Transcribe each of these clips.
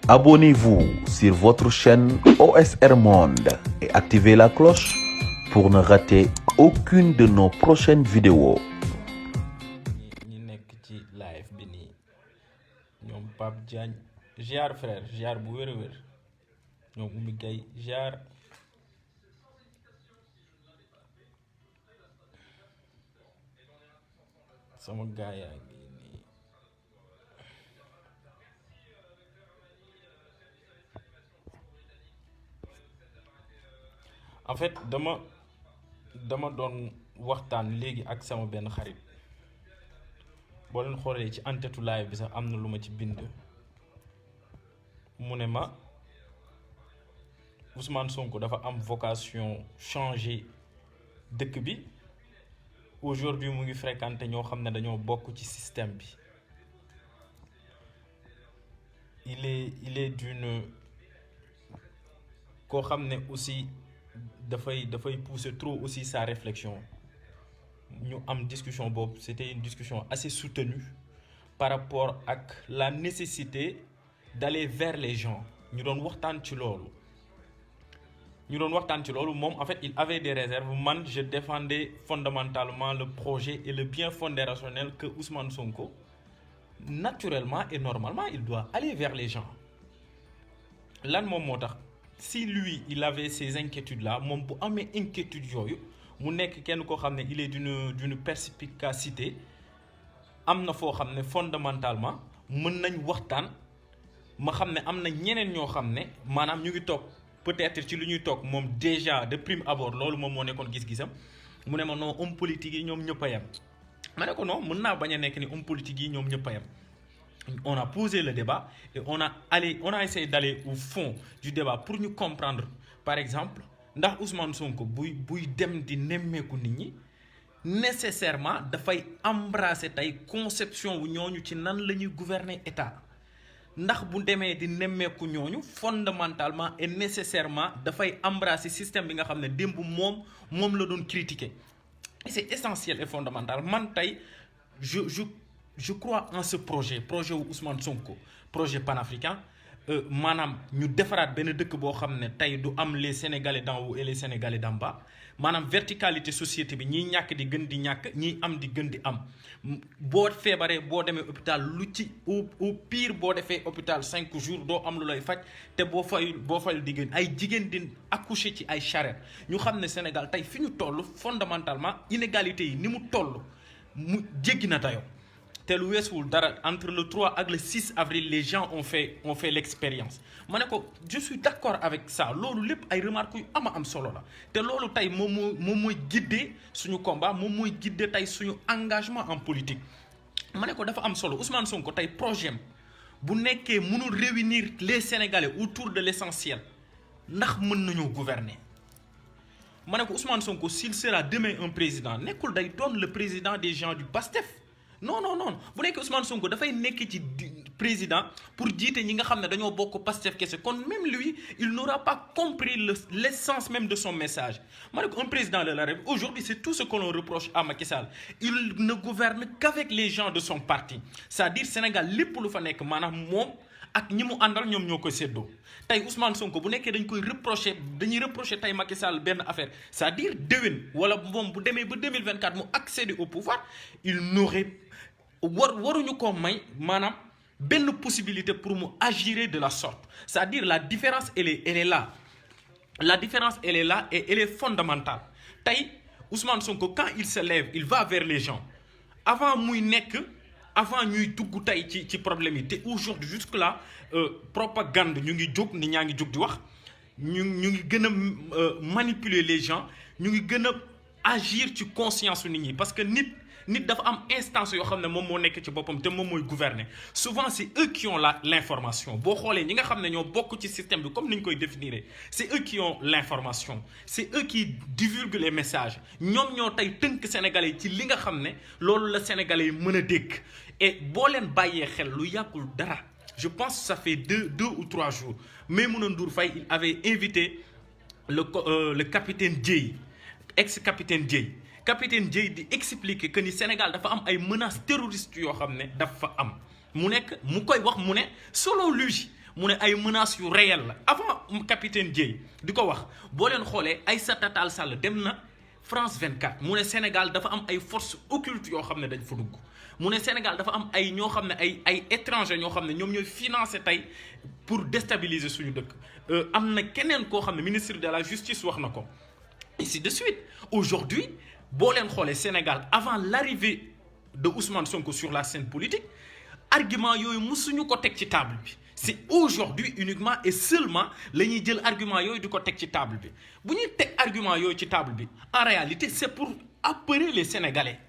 Abonnez-vous sur votre chaîne OSR Monde et activez la cloche pour ne rater aucune de nos prochaines vidéos. ñi nekk ci live bi nii ñoom Pape Diagne ziar frère ziar bu wér a wér ñoom Oumy Gaye ziar sama gaay yaa ngi nii en fait dama doon waxtaan léegi ak sama benn xarit boo leen xoolee ci en-tête live bi sax am na lu ma ci bind mu ne ma Ousmane Sonko dafa am vocation changer dëkk bi aujourd'hui mu ngi fréquenté ñoo xam ne dañoo bokk ci système bi il est d'une koo xam ne aussi dafay pousser trop aussi sa réflexion ñu am discussion boobu c'était une discussion assez soutenue par rapport ak la nécessité d'aller vers les gens ñu doon waxtaan ci loolu moom en fait il avait des réserves man je défendais fondamentalement le projet et le bien fondé rationnel que Ousmane Sonko naturellement et normalement il doit aller vers les gens lan moom moo tax si lui il avait ces inquiétudes là moom bu amee inquiétudes yooyu mu nekk kenn koo xam ne il est d'une perspicacité am na foo xam ne fondamentalement mën nañ waxtaan ma xam ne am na ñeneen ñoo xam ne maanaam ñu ngi toog peut-être ci lu ñuy toog moom déjà de prime abord loolu moom moo nekkoon gis-gisam mu ne ma non homme politique yi ñoom ñëpp a yem ma ne ko non mën naa bañ a nekk ni homme politique yi ñoom ñëpp a yem on a posé le débat et on a essayé d'aller au fond du débat pour ñu comprendre par exemple ndax Ousmane Sonko buy dem di nemmeeku nit ñi nécessairement dafay embrasser tey conception wu ñooñu ci nan la ñuy gouverner état ndax bu demee di nemmeeku ñooñu fondamentalement et nécessairement dafay embrasser système bi nga xam ne démb moom la doon critiquer et c'est essentiel et fondamental man tey je crois en ce projet wu Ousmane Sonko projet panafricain maanaam ñu defaraat benn dëkk boo xam ne tey du am les Sénégalais d'en haut et les Sénégalais d'en bas maanaam verticalité société bi ñiy ñàkk di gën di ñàkk ñiy am di gën di am boo feebaree boo demee hôpital lu ci au pire boo defee hôpital 5 jours doo am lu lay faj te boo fayul di gën ay jigéen di accoucher ci ay charrette ñu xam ne Sénégal tey fi ñu toll fondamentalement inégalité yi ni mu toll mu jéggi na dayoo te lu weesuwul dara entre le 3 ak le 6 avril les gens ont fait l'expérience ma ne ko je suis d'accord avec ça loolu lépp ay remarques yu am solo la te loolu tey moom mooy guider suñu combat moom mooy guider tey suñu engagement en politique ma ne ko dafa am solo Ousmane Sonko tey projet bu nekkee mënul réunir les Sénégalais autour de l'essentiel ndax mën nañoo gouverner ma ne ko Ousmane Sonko s'il sera demain un président nekkul day doon le président des gens du PASTEF non bu nekk Ousmane Sonko dafay nekk ci président pour jiite ñi nga xam ne dañoo bokk Pastef kese kon même lui il n'aura pas compris l'essence même de son message ma ne ko un président de la République aujourd'hui c'est tout ce que l'on reproche à Macky Sall il ne gouverne qu'avec les gens de son parti c'est-à-dire Sénégal lépp lu fa nekk maanaam moom ak ñi mu àndal ñoom ñoo koy séddoo tey Ousmane Sonko bu nekkee dañuy reprocher tey Macky Sall benn affaire c'est-à-dire déwén wala moom bu demee ba 2024 mu accéder au pouvoir il n'aurait waruñu ko may maanaam benn possibilité pour mu agir de la sorte c'est-à-dire la différence elle est là et elle est fondamentale tey Ousmane Sonko quand il se lève il va vers les gens avant ñuy dugg tey ci problème yi te aujourd'hui jusque là propagande ñu ngi jóg nit ñaa ngi jóg di wax ñu ngi gën a manipuler les gens ñu ngi gën a agir ci conscience su nit ñi parce que nit dafa am instance yoo xam ne moom moo nekk ci boppam te moom mooy gouverner souvent c'est eux qui ont l'information boo xoolee ñi nga xam ne ñoo bokk ci système bi comme ni ñu koy définir c'est eux qui ont l'information c'est eux qui divulguent les messages ñoom ñoo tey tënk sénégalais yi ci li nga xam ne loolu la sénégalais yi mën a dégg et boo leen bàyyee xel lu yàggul dara je pense que ça fait deux ou 3 jours Maïmouna Ndour Faye il avait invité le capitaine Dièye ex-capitaine Dièye capitaine Dièye di expliquer que ni Sénégal dafa am ay menaces terroristes yoo xam ne dafa am mu koy wax mu ne selon lui mu ne ay menaces yu réelles la avant capitaine Dièye di ko wax boo leen xoolee Aïssata Tall Sall dem na France 24 mu ne Sénégal dafa am ay forces occultes yoo xam ne dañ fa dugg mu ne Sénégal dafa am ay ñoo xam ne ay étrangers ñoo xam ne ñoom ñooy financer tey pour déstabiliser suñu dëkk am na keneen koo xam ne ministre de la justice wax na ko ainsi de suite. Aujourd'hui boo leen xoolee Sénégal avant l'arrivée de Ousmane Sonko sur la scène politique argument yooyu musuñu ko teg ci table bi c'est aujourd'hui uniquement et seulement la ñuy jël argument yooyu di ko teg ci table bi bu ñuy teg argument yooyu ci table bi en réalité c'est pour apeurer les Sénégalais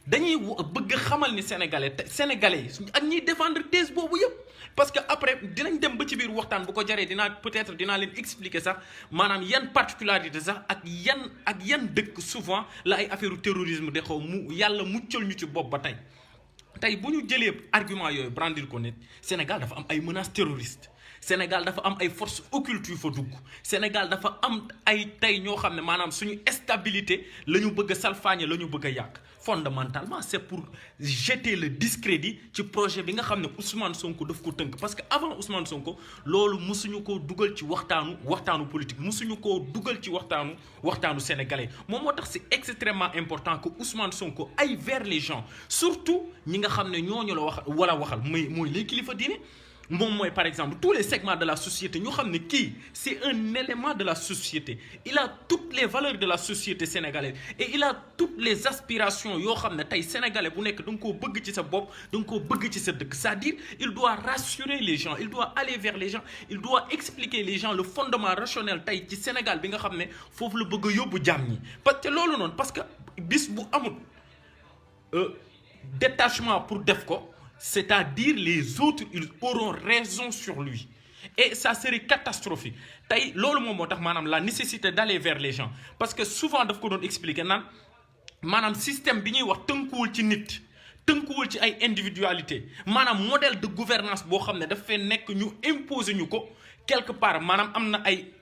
dañuy bëgg xamal ni sénégalais yi ak ñiy défendre thèse boobu yëpp parce que après dinañ dem ba ci biir waxtaan bu ko jaree peut-être dinaa leen expliquer sax maanaam yan particularité sax ak yan dëkk souvent la ay affaire terrorisme de xaw mu yàlla muccal ñu ci bopp ba tey bu ñu jëlee argument yooyu brandir ko nit Sénégal dafa am ay menaces terroristes Sénégal dafa am ay forces occultes yu fa dugg Sénégal dafa am ay tey ñoo xam ne maanaam suñu stabilité la ñu bëgg a salfaañe la ñu bëgg a yàq fondamentalement c'est pour jeter le discrédit ci projet bi nga xam ne Ousmane Sonko daf ko tënk parce que avant Ousmane Sonko loolu musuñu koo dugal ci waxtaanu politique musuñu koo dugal ci waxtaanu sénégalais moom moo tax c'est extrêmement important que Ousmane Sonko aille vers les gens surtout ñi nga xam ne ñooñu la waxal mooy les kilifa diine moom mooy par exemple tous les segments de la société ñu xam ne kii c'est un élément de la société il a toutes les valeurs de la société sénégalaise et il a toutes les aspirations yoo xam ne tey sénégalais bu nekk da nga koo bëgg ci sa bopp da nga koo bëgg ci sa dëkk c'est-à-dire il doit rassurer les gens il doit aller vers les gens il doit expliquer les gens le fondement rationnel tey ci Sénégal bi nga xam ne foofu la bëgg a yóbbu jàmm ñi parce que loolu noonu parce que bis bu amul détachement pour def ko c'est-à-dire les autres ils auront raison sur lui et ça serait catastrophique tey loolu moom moo tax maanaam la nécessité d'aller vers les gens parce que souvent daf ko doon expliquer naan maanaam système bi ñuy wax tënkuwul ci nit tënkuwul ci ay individualité maanaam modèle de gouvernance boo xam ne daf fee nekk ñu imposer ñu ko quelque part maanaam am na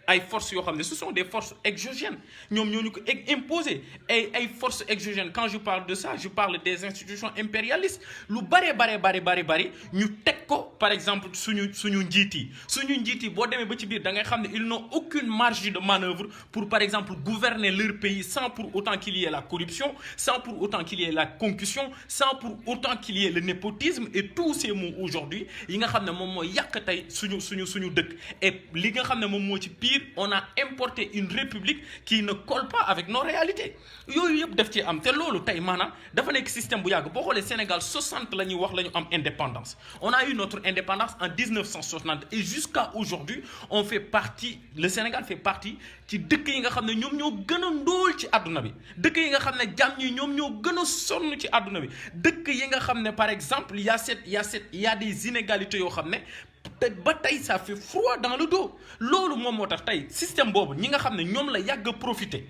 ay forces yoo xam ne ce sont des forces exogènes ñoom ñoo ñu ko imposer ay forces exogènes quand je parle de ça je parle des institutions impérialistes lu bari ñu teg ko par exemple suñu njiit yi boo demee ba ci biir da ngay xam ne ils n'ont aucune marge de manœuvre pour par exemple gouverner leur pays sans pour autant qu'il y ait la corruption sans pour autant qu'il y ait la concussion sans pour autant qu'il y ait le népotisme et tous ces mots aujourd'hui yi nga xam ne moom mooy yàq tey suñu dëkk et li nga xam ne moom moo ci pire on a importé une république qui ne colle pas avec nos réalités yooyu yëpp def ci am te loolu tey maanaam dafa nekk système bu yàgg boo xoolee Sénégal 60 la ñuy wax la ñu am indépendance on a eu notre indépendance en 1960 et jusqu'à aujourd'hui le Sénégal fait partie ci dëkk yi nga xam ne ñoom ñoo gën a ndóol ci àdduna bi dëkk yi nga xam ne jàmm ñi ñoom ñoo gën a sonn ci àdduna bi dëkk yi nga xam ne par exemple il y a des inégalités yoo xam ne te ba tey ça fait froid dans le dos loolu moom moo tax tey système boobu ñi nga xam ne ñoom la yàgg a profiter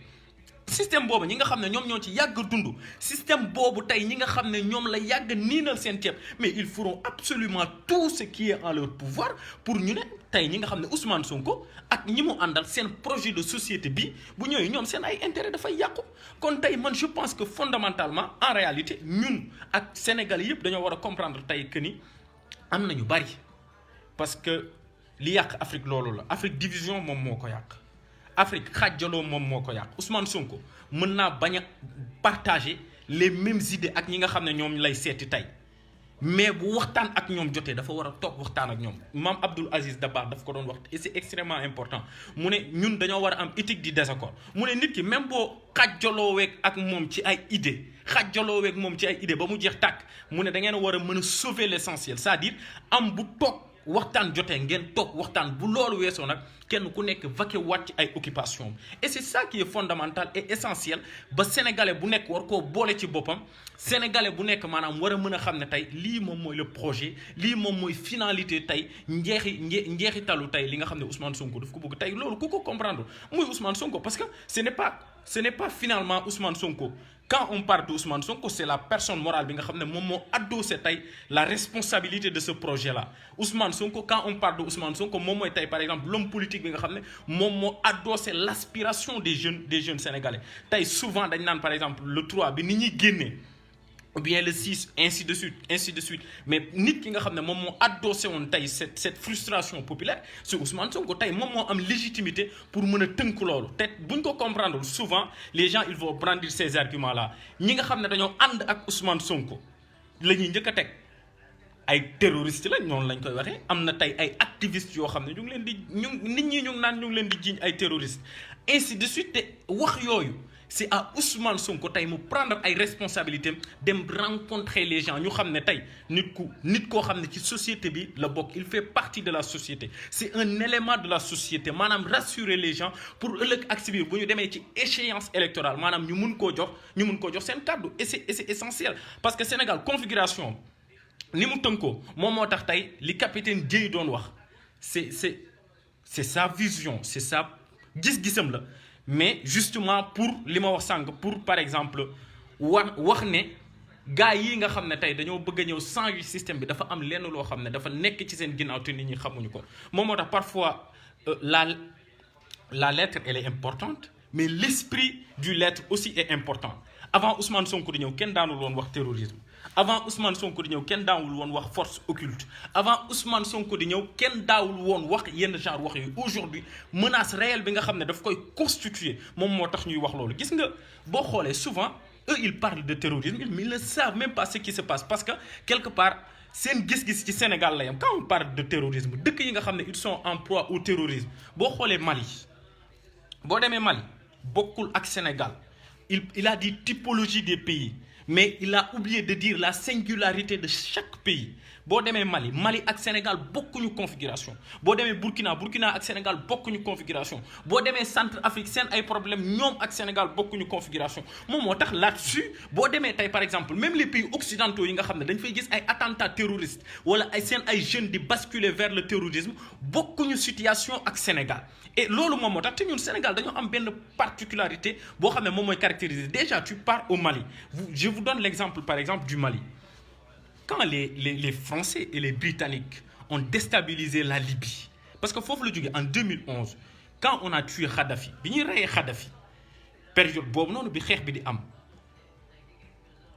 système boobu ñi nga xam ne ñoom ñoo ci yàgg dund système boobu tey ñi nga xam ne ñoom la yàgg niinal seen ceeb mais ils feront absolument tout ce qui est en leur pouvoir pour ñu ne tey ñi nga xam ne Ousmane Sonko ak ñi mu àndal seen projet de société bi bu ñëwee ñoom seen ay intérêt dafay yàqu kon tey man je pense que fondamentalement en réalité ñun ak Sénégal yëpp dañoo war a comprendre tey que ni am na ñu bari parce que li yàq Afrique loolu la Afrique division moom moo ko yàq Afrique xaajaloo moom moo ko yàq Ousmane Sonko mën naa bañ a partager les mêmes idées ak ñi nga xam ne ñoom lay seeti tey mais bu waxtaan ak ñoom jotee dafa war a toog waxtaan ak ñoom Mame Abdoul Aziz Dabakh daf ko doon wax et c'est extrêmement important mu ne ñun dañoo war a am éthique du désaccord mu ne nit ki même boo xaajalooweeg ak moom ci ay idées xaajalooweeg moom ci ay idées ba mu jeex tàkk mu ne da ngeen war a mën a sauver l'essentiel c'est-à-dire am bu toog waxtaan jotee ngeen toog waxtaan bu loolu weesoo nag kenn ku nekk vaquer waat ci ay occupation et c'est ça qui est fondamental et essentiel ba sénégalais bu nekk war koo boole ci boppam sénégalais bu nekk maanaam war a mën a xam ne tey lii moom mooy le projet lii moom mooy finalité tey njeexitalu tey li nga xam ne Ousmane Sonko daf ko bëgg tey loolu ku ko comprendre muy Ousmane Sonko parce que ce n'est pas finalement Ousmane Sonko. Quand on parle d'Ousmane Sonko, c'est la personne morale bi nga xam ne moom moo adossé tey la responsabilité de ce projet-là Ousmane Sonko quand on parle d'Ousmane Sonko moom mooy tey par exemple l'homme politique bi nga xam ne moom moo adossé l'aspiration des jeunes sénégalais tey souvent dañ naan par exemple le 3 bi ni ñuy génnee ou bien le 6, ainsi de suite, ainsi de suite. Mais nit ki nga xam ne moom moo adossé woon tey cette frustration populaire c'est Ousmane Sonko tey moom moo am légitimité pour mën a tënk loolu te buñ ko comprendre souvent les gens ils vont brandir ces arguments là ñi nga xam ne dañoo ànd ak Ousmane Sonko la ñuy njëkk a teg ay terroristes lañ noonu lañ koy waxee am na tey ay activistes yoo xam ne ñu ngi leen di nit ñi ñu ngi naan ñu ngi leen di jiiñ ay terroristes ainsi de suite te wax yooyu c'est à Ousmane Sonko tey mu prendre ay responsabilités dem rencontrer les gens ñu xam ne tey nit koo xam ne ci société bi la bokk il fait partie de la société c'est un élément de la société maanaam rassurer les gens pour ëllëg ak si biir bu ñu demee ci échéance électorale maanaam ñu mun koo jox seen kàddu et c'est essentiel parce que Sénégal configuration ni mu tënkoo moom moo tax tey li capitaine Dièye doon wax c'est sa vision c'est sa gis-gisam la mais justement pour li ma wax sànq pour par exemple wax ne gars yi nga xam ne tey dañoo bëgg a ñëw changer système bi dafa am lenn loo xam ne dafa nekk ci seen ginnaaw te nit ñi xamuñu ko moom moo tax parfois la lettre elle est importante mais l'esprit du lettre aussi est important avant Ousmane Sonko di ñëw kenn daanul woon wax terrorisme avant Ousmane Sonko di ñëw kenn daawul woon wax force occulte avant Ousmane Sonko di ñëw kenn daawul woon wax yenn genre wax yooyu aujourd'hui menace réelle bi nga xam ne daf koy constituer moom moo tax ñuy wax loolu gis nga boo xoolee souvent eux ils parlent de terrorisme mais ils ne savent même pas ce qui se passe parce que quelque part seen gis-gis ci Sénégal la yam quand on parle de terrorisme dëkk yi nga xam ne ils sont en proie au terrorisme boo xoolee Mali boo demee Mali bokkul ak Sénégal il a dit typologie des pays mais il a oublié de dire la singularité de chaque pays boo demee Mali ak Sénégal bokkuñu configuration boo demee Burkina ak Sénégal bokkuñu configuration boo demee Centrafrique seen ay problème ñoom ak Sénégal bokkuñu configuration moom moo tax là-dessus boo demee tey par exemple même les pays occidentaux yi nga xam ne dañ fay gis ay attentats terroristes wala ay seen ay jeunes di basculer vers le terrorisme bokkuñu situation ak Sénégal et loolu moom moo tax te ñun Sénégal dañoo am benn particularité boo xam ne moom mooy caractériser déjà tu pars au Mali je vous donne l'exemple par exemple du Mali. Quand les Français et les Britanniques ont déstabilisé la Libye parce que foofu la jógee en 2011 quand on a tué Kadhafi bi ñuy reyee Kadhafi période boobu noonu bi xeex bi di am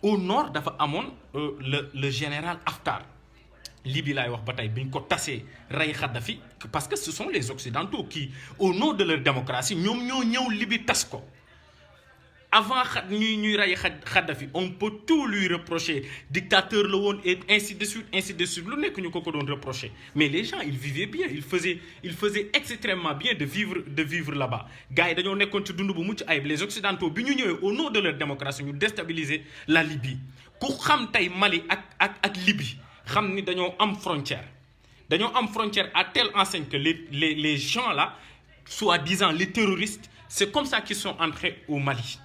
au nord dafa amoon le général Haftar Libye laay wax ba tey bi ñu ko tasee rey Kadhafi parce que ce sont les Occidentaux qui au nom de leur démocratie ñoom ñoo ñëw Libye tas ko. Avant ñuy rey Kadhafi on peut tout lui reprocher dictateur la woon et ainsi de suite lu nekk ñu ko doon reprocher mais les gens ils vivaient bien ils faisaient extrêmement bien de vivre là-bas gars yi dañoo nekkoon ci dund bu mucc ayib les occidentaux bi ñu ñëwee au nom de leur démocratie ñu déstabiliser la Libye ku xam tey Mali ak Libye xam ni dañoo am frontière à telle enseigne que les gens là soi-disant les terroristes c'est comme ça qu'ils sont entrés au Mali.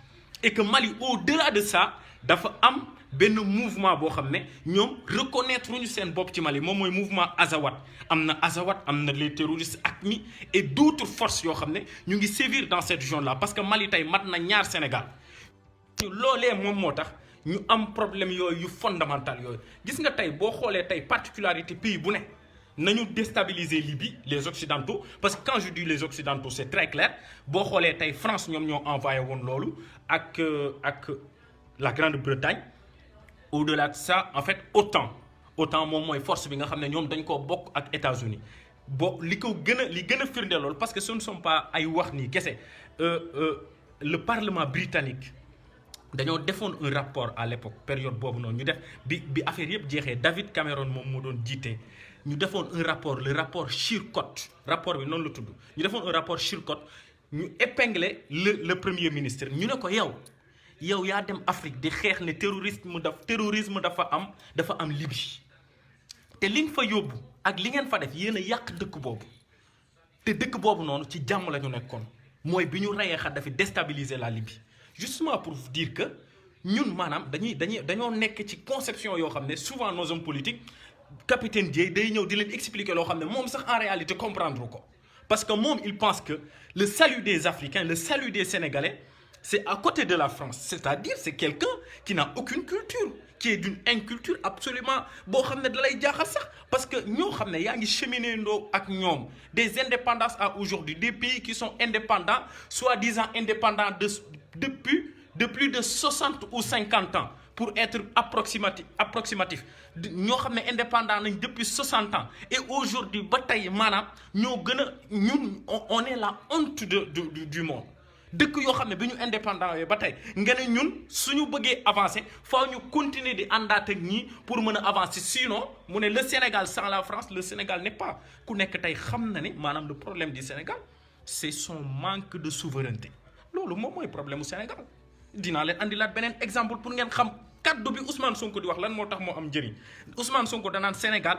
Et que Mali au-delà de ça dafa am benn mouvement boo xam ne ñoom reconnaître ñu seen bopp ci Mali moom mooy mouvement Azawad am na les terroristes AQMI et d'autres forces yoo xam ne ñu ngi sévir dans cette zone là parce que Mali tey mat na ñaar Sénégal loolee moom moo tax ñu am problème yooyu yu fondamental yooyu gis nga tey boo xoolee tey particularité pays bu ne nañu déstabiliser Libye les occidentaux parce que quand je dis les occidentaux c'est très clair boo xoolee tey France ñoom ñoo envoyé woon loolu ak la Grande-Bretagne au-delà de ça en fait OTAN moom mooy force bi nga xam ne ñoom dañ koo bokk ak États-Unis li gën a firnde loolu parce que ce ne sont pas ay wax nii kese le Parlement britannique dañoo defoon un rapport à l'époque période boobu noonu ñu def bi affaire yëpp jeexee David Cameron moom moo doon jiite ñu defoon un rapport le rapport Chilcot rapport bi noonu la tudd ñu defoon un rapport Chilcot ñu épinglé le premier ministre ñu ne ko yow yaa dem Afrique di xeex ne terrorisme dafa am Libye te li nga fa yóbbu ak li ngeen fa def yéen a yàq dëkk boobu te dëkk boobu noonu ci jàmm la ñu nekkoon mooy bi ñu reyee Kadhafi déstabiliser la Libye justement pour dire que ñun maanaam dañoo nekk ci conception yoo xam ne souvent nos hommes politiques capitaine Dièye day ñëw di leen expliquer loo xam ne moom sax en réalité comprendre ko parce que moom il pense que le salut des Africains le salut des Sénégalais c'est à côté de la France c'est-à-dire c'est quelqu'un qui n'a aucune culture qui est d'une inculture absolument boo xam ne da lay jaaxal sax parce que ñoo xam ne yaa ngi cheminer ndoo ak ñoom des indépendances à aujourd'hui des pays qui sont indépendants soi-disant indépendants de plus de 60 ou 50 ans pour être approximatif ñoo xam ne indépendant nañ depuis 60 ans et aujourd'hui ba tey maanaam ñoo gën a ñun on est la honte du monde dëkk yoo xam ne bi ñu indépendant yooyu ba tey nga ne ñun suñu bëggee avancer faaw ñu continuer di àndaat ak ñii pour mën a avancer sinon mu ne le Sénégal sans la France le Sénégal n'est pas ku nekk tey xam na ne maanaam le problème du Sénégal c'est son manque de souveraineté loolu moom mooy problème mu Sénégal dinaa leen andilaat beneen exemple pour ngeen xam kaddu bi Ousmane Sonko di wax lan moo tax moo am njëriñ Ousmane Sonko danaan Sénégal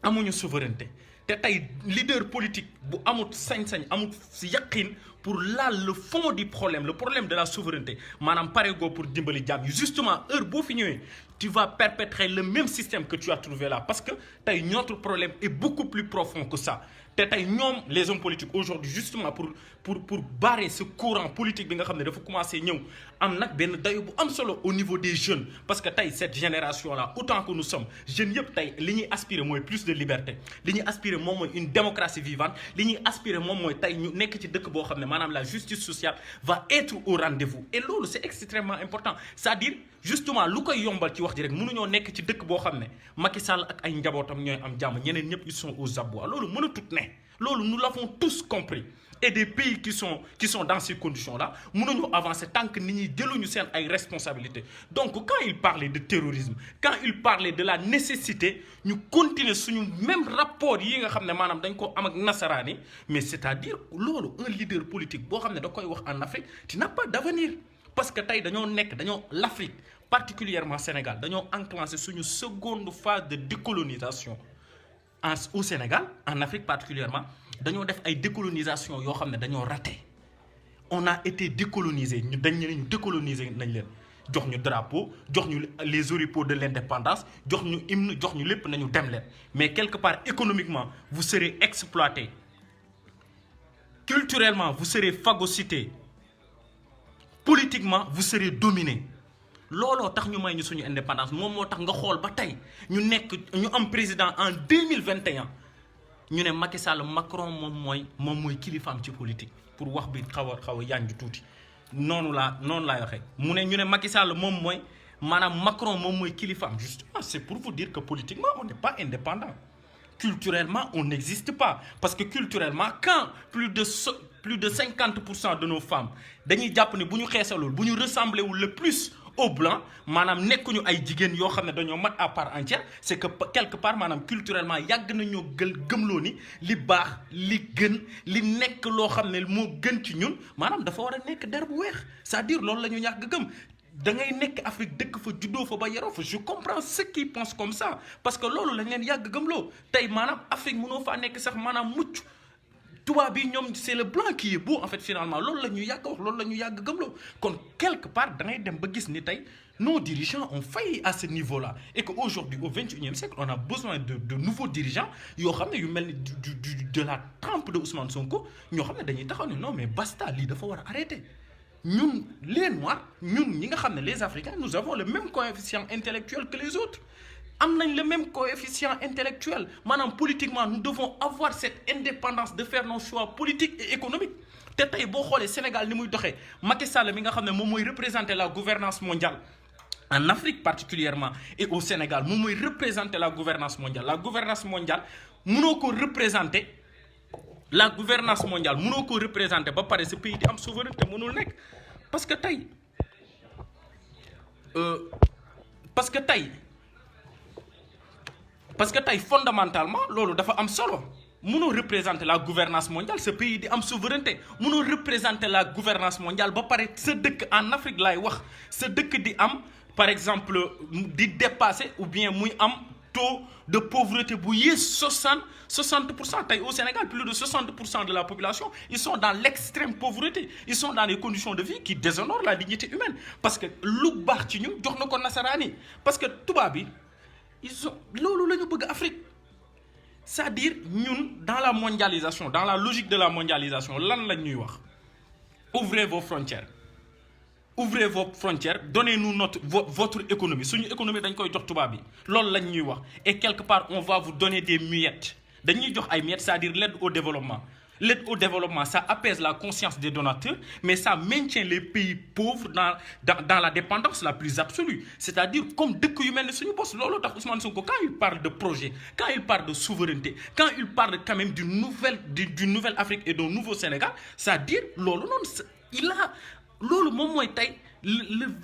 amuñu souveraineté te tey leader politique bu amut sañ-sañ amut yaqin pour laal le fond du problème le problème de la souveraineté maanaam pare goo pour dimbali jàmm yi justement heure boo fi ñëwee tu vas perpétrer le même système que tu as trouvé là parce que tey notre problème est beaucoup plus profond que ça te tey ñoom les hommes politiques aujourd'hui justement pour barrer ce courant politique bi nga xam ne dafa commencé ñëw am nag benn dayo bu am solo au niveau des jeunes parce que tey cette génération là autant que nous sommes jeunes yëpp tey li ñuy aspirer mooy plus de liberté li ñuy aspirer moom mooy une démocratie vivante li ñuy aspirer moom mooy tey ñu nekk ci dëkk boo xam ne maanaam la justice sociale va être au rendez-vous et loolu c'est extrêmement important c'est-à-dire justement lu koy yombal ci wax ji rek mënuñoo nekk ci dëkk boo xam ne Macky Sall ak ay njabootam ñooy am jàmm ñeneen ñëpp ils sont aux abois loolu mënatut ne loolu nous l'avons tous compris et des pays qui sont dans ces conditions-là mënuñu avancer tant que nit ñi jëluñu seen ay responsabilités donc quand il parlait de terrorisme quand il parlait de la nécessité ñu continuer suñu même rapport yi nga xam ne maanaam dañ ko am ak nasaraan yi mais c'est-à-dire loolu un leader politique boo xam ne da koy wax en Afrique tu n'as pas d'avenir parce que tey dañoo l'Afrique particulièrement Sénégal dañoo enclenché suñu seconde phase de décolonisation au Sénégal en Afrique particulièrement dañoo def ay décolonisation yoo xam ne dañoo raté on a été décolonisé ñu dañ ne ñu décoloniser nañ leen jox ñu drapeau jox ñu les oripeaux de l'indépendance jox ñu hymne jox ñu lépp nañu dem leen mais quelque part économiquement vous serez exploité culturellement vous serez phagocyté politiquement vous serez dominé looloo tax ñu may ñu suñu indépendance moom moo tax nga xool ba tey ñu am président en 2021 ñu ne Macky Sall Macron moom mooy kilifaam ci politique pour wax bi xaw a yanj tuuti noonu laay waxee mu ne ñu ne Macky Sall moom mooy maanaam Macron moom mooy kilifaam justement c'est pour vous dire que politiquement on n'est pas indépendant culturellement on n'existe pas parce que culturellement quand plus de 50% de nos femmes dañuy jàpp ne bu ñu xeesalul bu ñu ressembler wul le plus au blanc maanaam nekkuñu ay jigéen yoo xam ne dañoo mat à part entière c'est que quelque part maanaam culturellement yàgg nañoo gëmloo ni li baax li gën li nekk loo xam ne moo gën ci ñun maanaam dafa war a nekk der bu weex c'est-à-dire loolu la ñu yàgg gëm da ngay nekk Afrique dëkk fa juddoo fa ba yaroo fa je comprends ceux qui pensent comme ça parce que loolu lañ leen yàgg gëmloo tey maanaam Afrique mënoo faa nekk sax maanaam mucc tubaab bi ñoom c'est le blanc qui est beau en fait finalement loolu la ñu yàgg wax loolu la ñu yàgg gëmloo kon quelque part da ngay dem ba gis ni tey nos dirigeants ont failli à ce niveau-là et que aujourd'hui au XXIe siècle on a besoin de nouveaux dirigeants yoo xam ne yu mel ni de la trempe de Ousmane Sonko ñoo xam ne dañuy taxaw ne non mais basta lii dafa war a arrêter ñun les Noirs ñun ñi nga xam ne les Africains nous avons le même coefficient intellectuel que les autres am nañ le même coefficient intellectuel maanaam politiquement nous devons avoir cette indépendance de faire nos choix politiques et économiques te tey boo xoolee Sénégal ni muy doxee Macky Sall mi nga xam ne moom mooy représenter la gouvernance mondiale en Afrique particulièrement et au Sénégal moom mooy représenter la gouvernance mondiale mënoo ko représenter ba pare ce pays di am souveraineté mënul nekk parce que tey fondamentalement loolu dafa am solo mënoo représenter la gouvernance mondiale ce pays di am souveraineté mënoo représenter la gouvernance mondiale ba pare sa dëkk en Afrique laay wax sa dëkk di am par exemple di dépasser ou bien muy am taux de pauvreté bu yées 60% tey au Sénégal plus de 60% de la population ils sont dans l'extrême pauvreté ils sont dans des conditions de vie qui déshonorent la dignité humaine parce que lu baax ci ñun jox na ko nasaraani parce que tubaab bi loolu la ñu bëgg Afrique c'est-à-dire ñun dans la mondialisation dans la logique de la mondialisation lan lañ ñuy wax ouvrez vos frontières donnez-nous votre économie suñu économie dañ koy jox tubaab bi loolu lañ ñuy wax et quelque part on va vous donner des miettes dañuy jox ay miettes c'est-à-dire l'aide au développement L'aide au développement, ça apaise la conscience des donateurs, mais ça maintient les pays pauvres dans la dépendance la plus absolue. C'est-à-dire, comme dès que humain suñu boss, lolo tax Ousmane Sonko, quand il parle de projet, quand il parle de souveraineté, quand il parle quand même d'une nouvelle Afrique et d'un nouveau Sénégal, c'est-à-dire, lolo non, il a, lolo moom mooy tey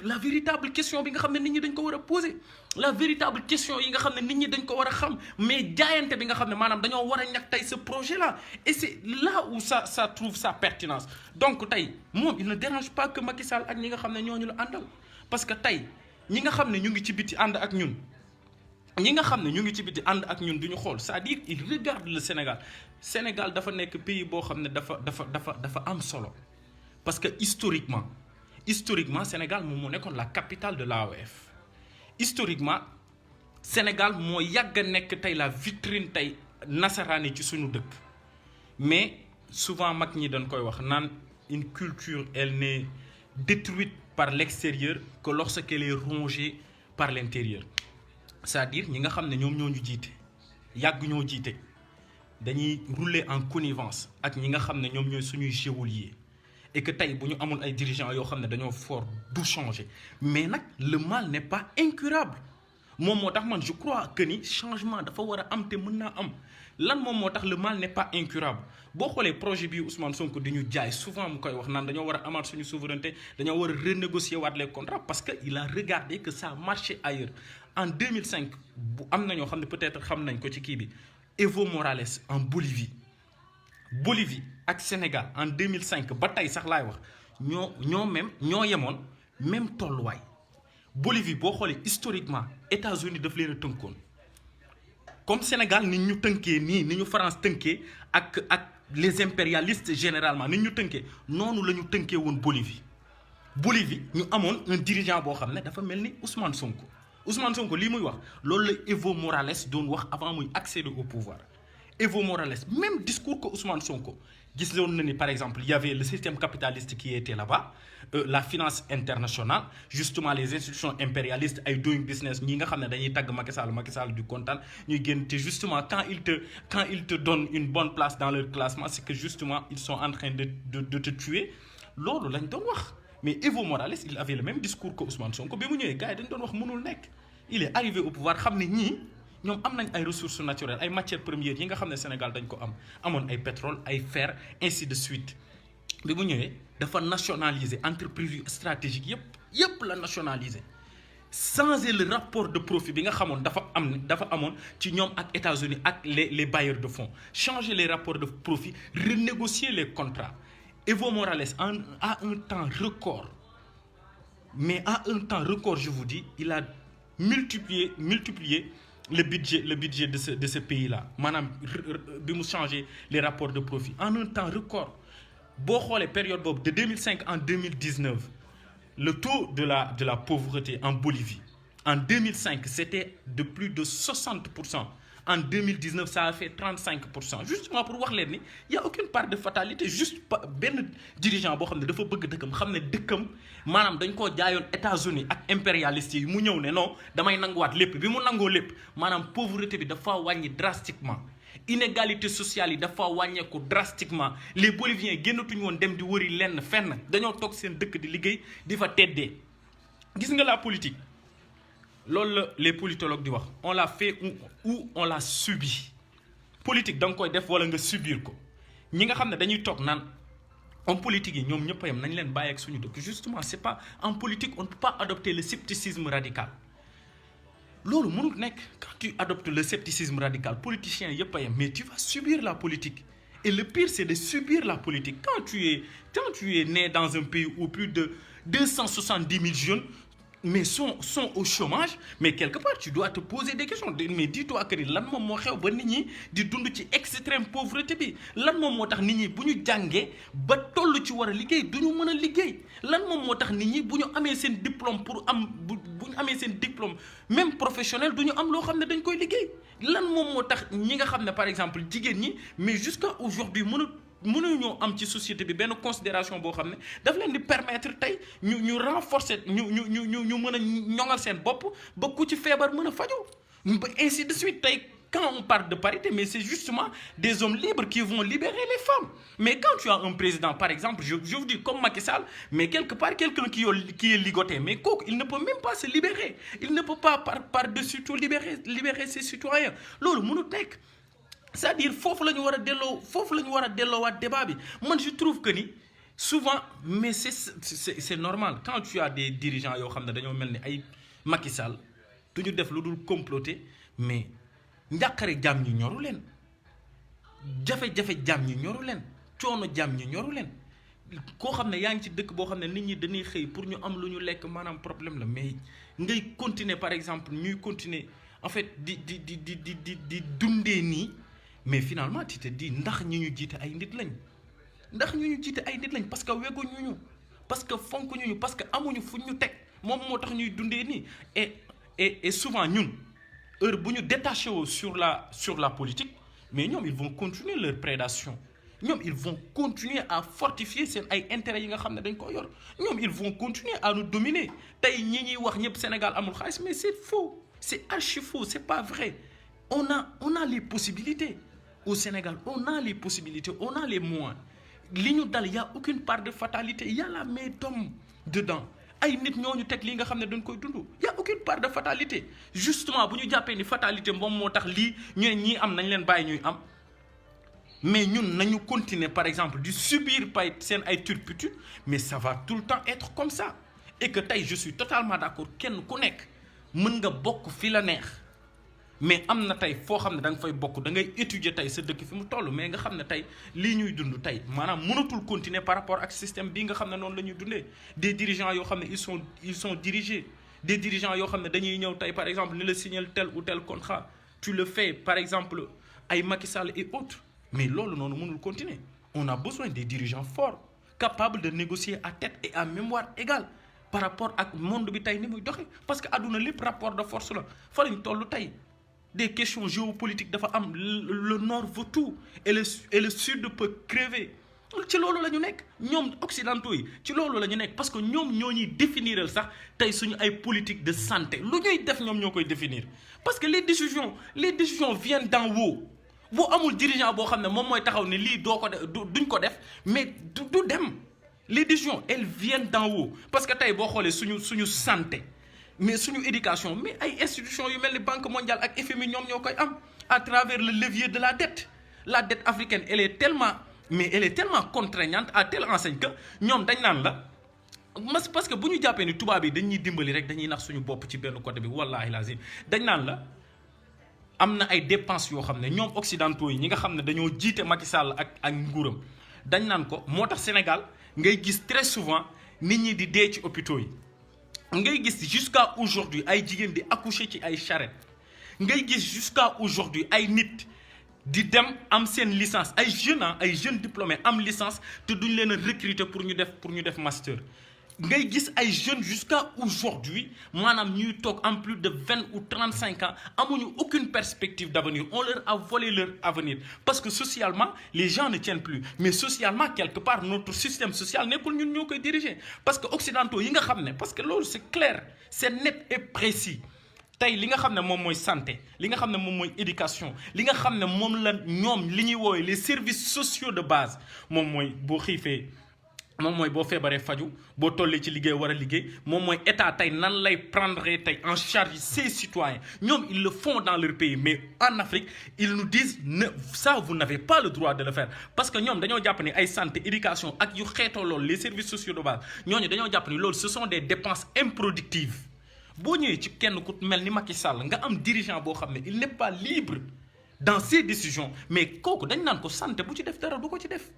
la véritable question bi nga xam ne nit ñi dañ ko war a poser, la véritable question yi nga xam ne nit ñi dañ ko war a xam, mais jaayante bi nga xam ne maanaam dañoo war a ñàkk tey ce projet là, et c'est là où ça trouve sa pertinence. Donc tey moom il ne dérange pas que Macky Sall ak ñi nga xam ne ñooñu la àndal, parce que tey ñi nga xam ne ñu ngi ci biti ànd ak ñun, ñi nga xam ne ñu ngi ci biti ànd ak ñun duñu xool, c'est-à-dire il regarde le Sénégal dafa nekk pays boo xam ne dafa am solo, parce que historiquement Sénégal moom moo nekkoon la capitale de l'AOF. Historiquement Sénégal moo yàgg a nekk tey la vitrine tey nasaraani ci suñu dëkk, mais souvent mag ñi dañ koy wax naan une culture elle n'est détruite par l'extérieur que lorsqu'elle est rongée par l'intérieur. C'est-à-dire ñi nga xam ne ñoom ñoo ñu jiite yàgg ñoo jiite dañuy rouler en connivence ak ñi nga xam ne ñoom ñooy suñuy geôlier, et que tey bu ñu amul ay dirigeants yoo xam ne dañoo fort du changer, mais nag le mal n'est pas incurable. moom moo tax man je crois que ni changement dafa war a am te mën naa am. lan moom moo tax le mal n'est pas incurable. boo xoolee projet bii Ousmane Sonko di ñu jaay souvent mu koy wax naan dañoo war a amaat suñu souveraineté, dañoo war a renégocier waat les contrats, parce que il a regardé que ça marchait ailleurs. En 2005 bu am na ñoo xam ne peut-être xam nañ ko ci kii bi, Evo Morales en Bolivie ak Sénégal en 2005 ba tey sax laay wax ñoo yemoon même tolluwaay. Bolivie boo xoolee historiquement États-Unis daf leen a tënkoon comme Sénégal ni ñu tënkee nii, ni ñu France tënkee ak les impérialistes généralement ni ñu tënkee noonu la ñu tënkee woon Bolivie ñu amoon un dirigeant boo xam ne dafa mel ni Ousmane Sonko lii muy wax loolu la Evo Morales doon wax avant muy accéder au pouvoir. Evo Morales, même discours que Ousmane Sonko, gisoon na ni par exemple il y avait le système capitaliste qui était là-bas, la finance internationale, justement les institutions impérialistes ay doing business ñi nga xam ne dañuy tagg Macky Sall du kontaan ñuy génn te justement quand ils te donnent une bonne place dans leur classement, c'est que justement ils sont en train de te tuer. loolu lañ doon wax. Mais Evo Morales il avait le même discours que Ousmane Sonko bi mu ñëwee gars yi dañ doon wax mënul nekk. Il est arrivé au pouvoir xam ne ñii ñoom am nañ ay ressources naturelles, ay matières premières yi nga xam ne Sénégal dañ ko amoon ay pétrole, ay fer, ainsi de suite. bi mu ñëwee dafa nationaliser entreprise stratégique yëpp la nationaliser, changer le rapport de profit bi nga xamoon dafa amoon ci ñoom ak États-Unis ak les bailleurs de fonds, changer les rapports de profit, renégocier les contrats. Evo Morales à un temps record, mais à un temps record je vous dis, il a multiplié le budget de ce pays-là, maanaam bi mu changer les rapports de profit en un temps record. boo xoolee période boobu de 2005 en 2019 le taux de la pauvreté en Bolivie en 2005 c'était de plus de 60%. En 2019 ça a fait 35%. Justement pour wax leen ni y a aucune part de fatalité, juste benn dirigeant boo xam ne dafa bëgg dëkkam, xam ne dëkkam maanaam dañ koo jaayoon États-Unis ak impérialistes yi, mu ñëw ne non damay nanguwaat lépp. bi mu nangoo lépp maanaam pauvreté bi dafa wàññi drastiquement, inégalité sociale yi dafa wàññeeku drastiquement. Les Boliviens génnatuñu woon dem di wëri lenn fenn, dañoo toog seen dëkk di liggéey di fa teddee. Gis nga la politique loolu les politologues di wax, on l'a fait ou on l'a subi. Politique da nga koy def wala nga subir ko. ñi nga xam ne dañuy toog naan homme politique yi ñoom ñëpp a yem nañ leen bàyyi ak suñu dëkk, justement c'est pas en politique on ne peut pas adopter le scepticisme radical. loolu mënul nekk. Quand tu adoptes le scepticisme radical, politiciens yëpp a yem, mais tu vas subir la politique. Et le pire c'est de subir la politique. Quand tu es né dans un pays où plus de 270 000 jeunes mais sont au chômage, mais quelque part tu dois te poser des questions. Mais dis-toi que lan moom moo xew ba nit ñi di dund ci extrême pauvreté bi, lan moom moo tax nit ñi bu ñu jàngee ba toll ci war a liggéey du ñu mën a liggéey, lan moom moo tax nit ñi bu ñu amee seen diplôme bu ñu amee seen diplôme même professionnel du ñu am loo xam ne dañ koy liggéey, lan moom moo tax ñi nga xam ne par exemple jigéen ñi mais jusqu'à aujourd'hui mënuñoo am ci société bi benn considération boo xam ne daf leen di permettre tey ñu renforcer ñu mën a ñoŋal seen bopp ba ku ci feebar mën a faju ba ainsi de suite. Tey quand on parle de parité, mais c'est justement des hommes libres qui vont libérer les femmes. Mais quand tu as un président, par exemple, je vous dis comme Macky Sall, mais quelque part, quelqu'un qui est ligoté, mais il ne peut même pas se libérer. Il ne peut pas par-dessus tout libérer ses citoyens. Lolo, mënut nekk. C'est-à-dire, foofu la ñu war a delloowaat débat bi. Man, je trouve que ni souvent, mais c'est normal. Quand tu as des dirigeants yoo xam ne dañoo mel ni ay Macky Sall, du ñu def lu dul comploter, mais njàqare jàmm ñi ñoru leen, jafe-jafe jàmm ñi ñoru leen, coono jàmm ñi ñoru leen. Koo xam ne yaa ngi ci dëkk boo xam ne nit ñi dañuy xëy pour ñu am lu ñu lekk maanaam problème la, mais ngay continuer par exemple ñuy continuer en fait di dundee nii, mais finalement tu te dis ndax ñi ñu jiite ay nit lañ. Ndax ñu jiite ay nit lañ parce que weguñu ñu, parce que fonkuñu ñu, parce que amuñu fuñ ñu teg moom moo tax ñuy dundee nii. Et souvent ñun heure bu ñu détaché woo sur la politique, mais ñoom ils vont continuer leur prédation. ñoom ils vont continuer à fortifier seen ay intérêts yi nga xam ne dañ ko yor. ñoom ils vont continuer à nous dominer. Tey ñi ñuy wax ñëpp Sénégal amul xaalis, mais c'est faux, c'est archi faux, c'est pas vrai. On a les possibilités au Sénégal, on a les possibilités, on a les moyens. Li ñu dal, y a aucune part de fatalité, y a la main d'homme dedans. Ay nit ñooñu teg lii nga xam ne dañ koy dund, y a aucune part de fatalité. Justement bu ñu jàppee ni fatalité moom moo tax lii ñu ne ñii am nañ leen bàyyi ñuy am, mais ñun nañu continuer par exemple di subir seen ay turpitudes, mais ça va tout le temps être comme ça. Et que tey je suis totalement d'accord, kenn ku nekk mën nga bokk fi la neex, mais am na tey foo xam ne da nga fay bokk da ngay étudier tey sa dëkk fi mu toll, mais nga xam ne tey lii ñuy dund tey maanaam mënatul continuer par rapport ak système bii nga xam ne noonu la ñuy dundee. Des dirigeants yoo xam ne ils sont dirigés, des dirigeants yoo xam ne dañuy ñëw tey par exemple ni la signer tel ou tel contrat, tu le fais par exemple ay Macky Sall et autres, mais loolu noonu mënul continuer. On a besoin des dirigeants forts, capables de négocier à tête et à mémoire égale par rapport ak monde bi tey ni muy doxee, parce que àdduna lépp rapport de force la fa lañ toll tey. Des questions géopolitiques dafa am, le nord veut tout et le sud peut crever. Ci loolu la ñu nekk ñoom occidentaux yi, ci loolu la ñu nekk, parce que ñoom ñoo ñuy définiral sax tey suñu ay politique de santé lu ñuy def ñoom ñoo koy définir, parce que les décisions viennent d'en haut. Boo amul dirigeant boo xam ne moom mooy taxaw ne lii doo ko def duñ ko def, mais du dem. Les décisions elles viennent d'en haut, parce que tey boo xoolee suñu santé, mais suñu éducation, mais ay institutions yu mel ni Banque mondiale ak FMI ñoom ñoo koy am à travers le levier de la dette. La dette africaine elle est tellement contraignante à telle enseigne que ñoom dañ naan la parce que bu ñu jàppee ni tubaab yi dañuy dimbali rek dañuy nax suñu bopp ci benn côté bi, wallahi lazim dañ naan la am na ay dépenses yoo xam ne ñoom occidentaux yi ñi nga xam ne dañoo jiite Macky Sall ak nguuram dañ naan ko, moo tax Sénégal ngay gis très souvent nit ñi di dee ci hôpitaux yi. Ngay gis jusqu'à aujourd'hui ay jigéen di accoucher ci ay charrette, ngay gis jusqu'à aujourd'hui ay nit di dem am seen licence, ay jeunes diplômés am licence te duñ leen a recruter pour ñu def master. Ngay gis ay jeunes jusqu'à aujourd'hui maanaam ñuy toog en plus de 20 ou 35 ans amuñu aucune perspective d'avenir, on leur a volé leur avenir, parce que socialement les gens ne tiennent plus, mais socialement quelque part notre système social nekkul ñun ñoo koy diriger, parce que occidentaux yi nga xam ne, parce que loolu c'est clair, c'est net et précis. Tey li nga xam ne moom mooy santé, li nga xam ne moom mooy éducation, li nga xam ne moom la ñoom li ñuy woowee les services sociaux de base, moom mooy boo xiifee, moom mooy boo feebaree faju, boo tollee ci liggéey war a liggéey, moom mooy état tey nan lay prendre tey en charge ses citoyens. Ñoom ils le font dans leur pays, mais en Afrique ils nous disent ça vous n'avez pas le droit de le faire, parce que ñoom dañoo jàpp ni ay santé, éducation ak yu xeetoo loolu les services sociaux de base ñooñu dañoo jàpp ni loolu ce sont des dépenses improductives. Boo ñëwee ci kenn ku mel ni Macky Sall nga am dirigeant boo xam ne il n'est pas libre dans ses décisions, mais kooku dañ naan ko santé bu ci def dara du ko ci def.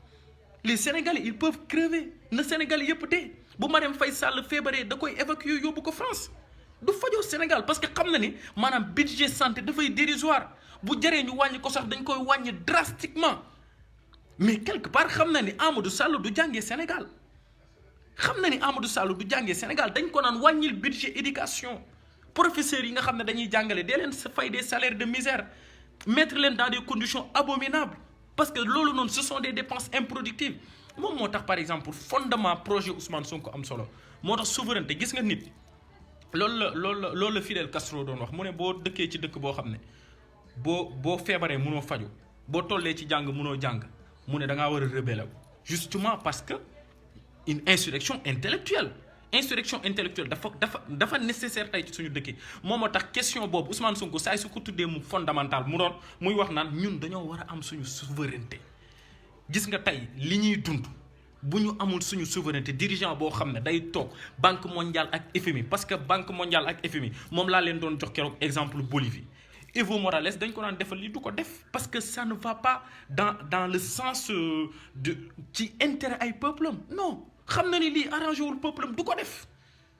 Les Sénégalais ils peuvent crever, na Sénégalais yëpp dee. Bu Marème Faye Sall feebaree da koy évacuer yóbbu ko France, du fajoo Sénégal, parce que xam na ni maanaam budget santé dafay dérisoire, bu jaree ñu wàññi ko sax dañ koy wàññi drastiquement. Mais quelque part xam na ni Amadou Sall du jàngee Sénégal, xam na ni Amadou Sall du jàngee Sénégal, dañ ko naan wàññil budget éducation. Professeurs yi nga xam ne dañuy jàngale dee leen fay des salaires de misère, mettre leen dans des conditions abominables, parce que loolu noonu ce sont des dépenses improductives. Moom moo tax par exemple fondement projet Ousmane Sonko am solo, moo tax souveraineté. Gis nga nit loolu la Fidel Castro doon wax, mu ne boo dëkkee ci dëkk boo xam ne boo feebaree mënoo faju boo tollee ci jàng mënoo jàng mu ne da ngaa war a rebeller justement parce que une insurrection intellectuelle dafa nécessaire tey ci suñu dëkk moom moo tax question boobu Ousmane Sonko saa su ko tuddee mu fondamental mu doon muy wax naan ñun dañoo war a am suñu souveraineté. gis nga tey li ñuy dund bu ñu amul suñu souveraineté dirigeant boo xam ne day toog banque mondiale ak FMI parce que banque mondiale ak FMI moom laa leen doon jox keroog exemple Bolivie Evo Morales dañ ko daan defal lii du ko def parce que ça ne va pas dans le sens de ci intérêt ay peuple am non xam na ni lii arrangé wul peuple am du ko def.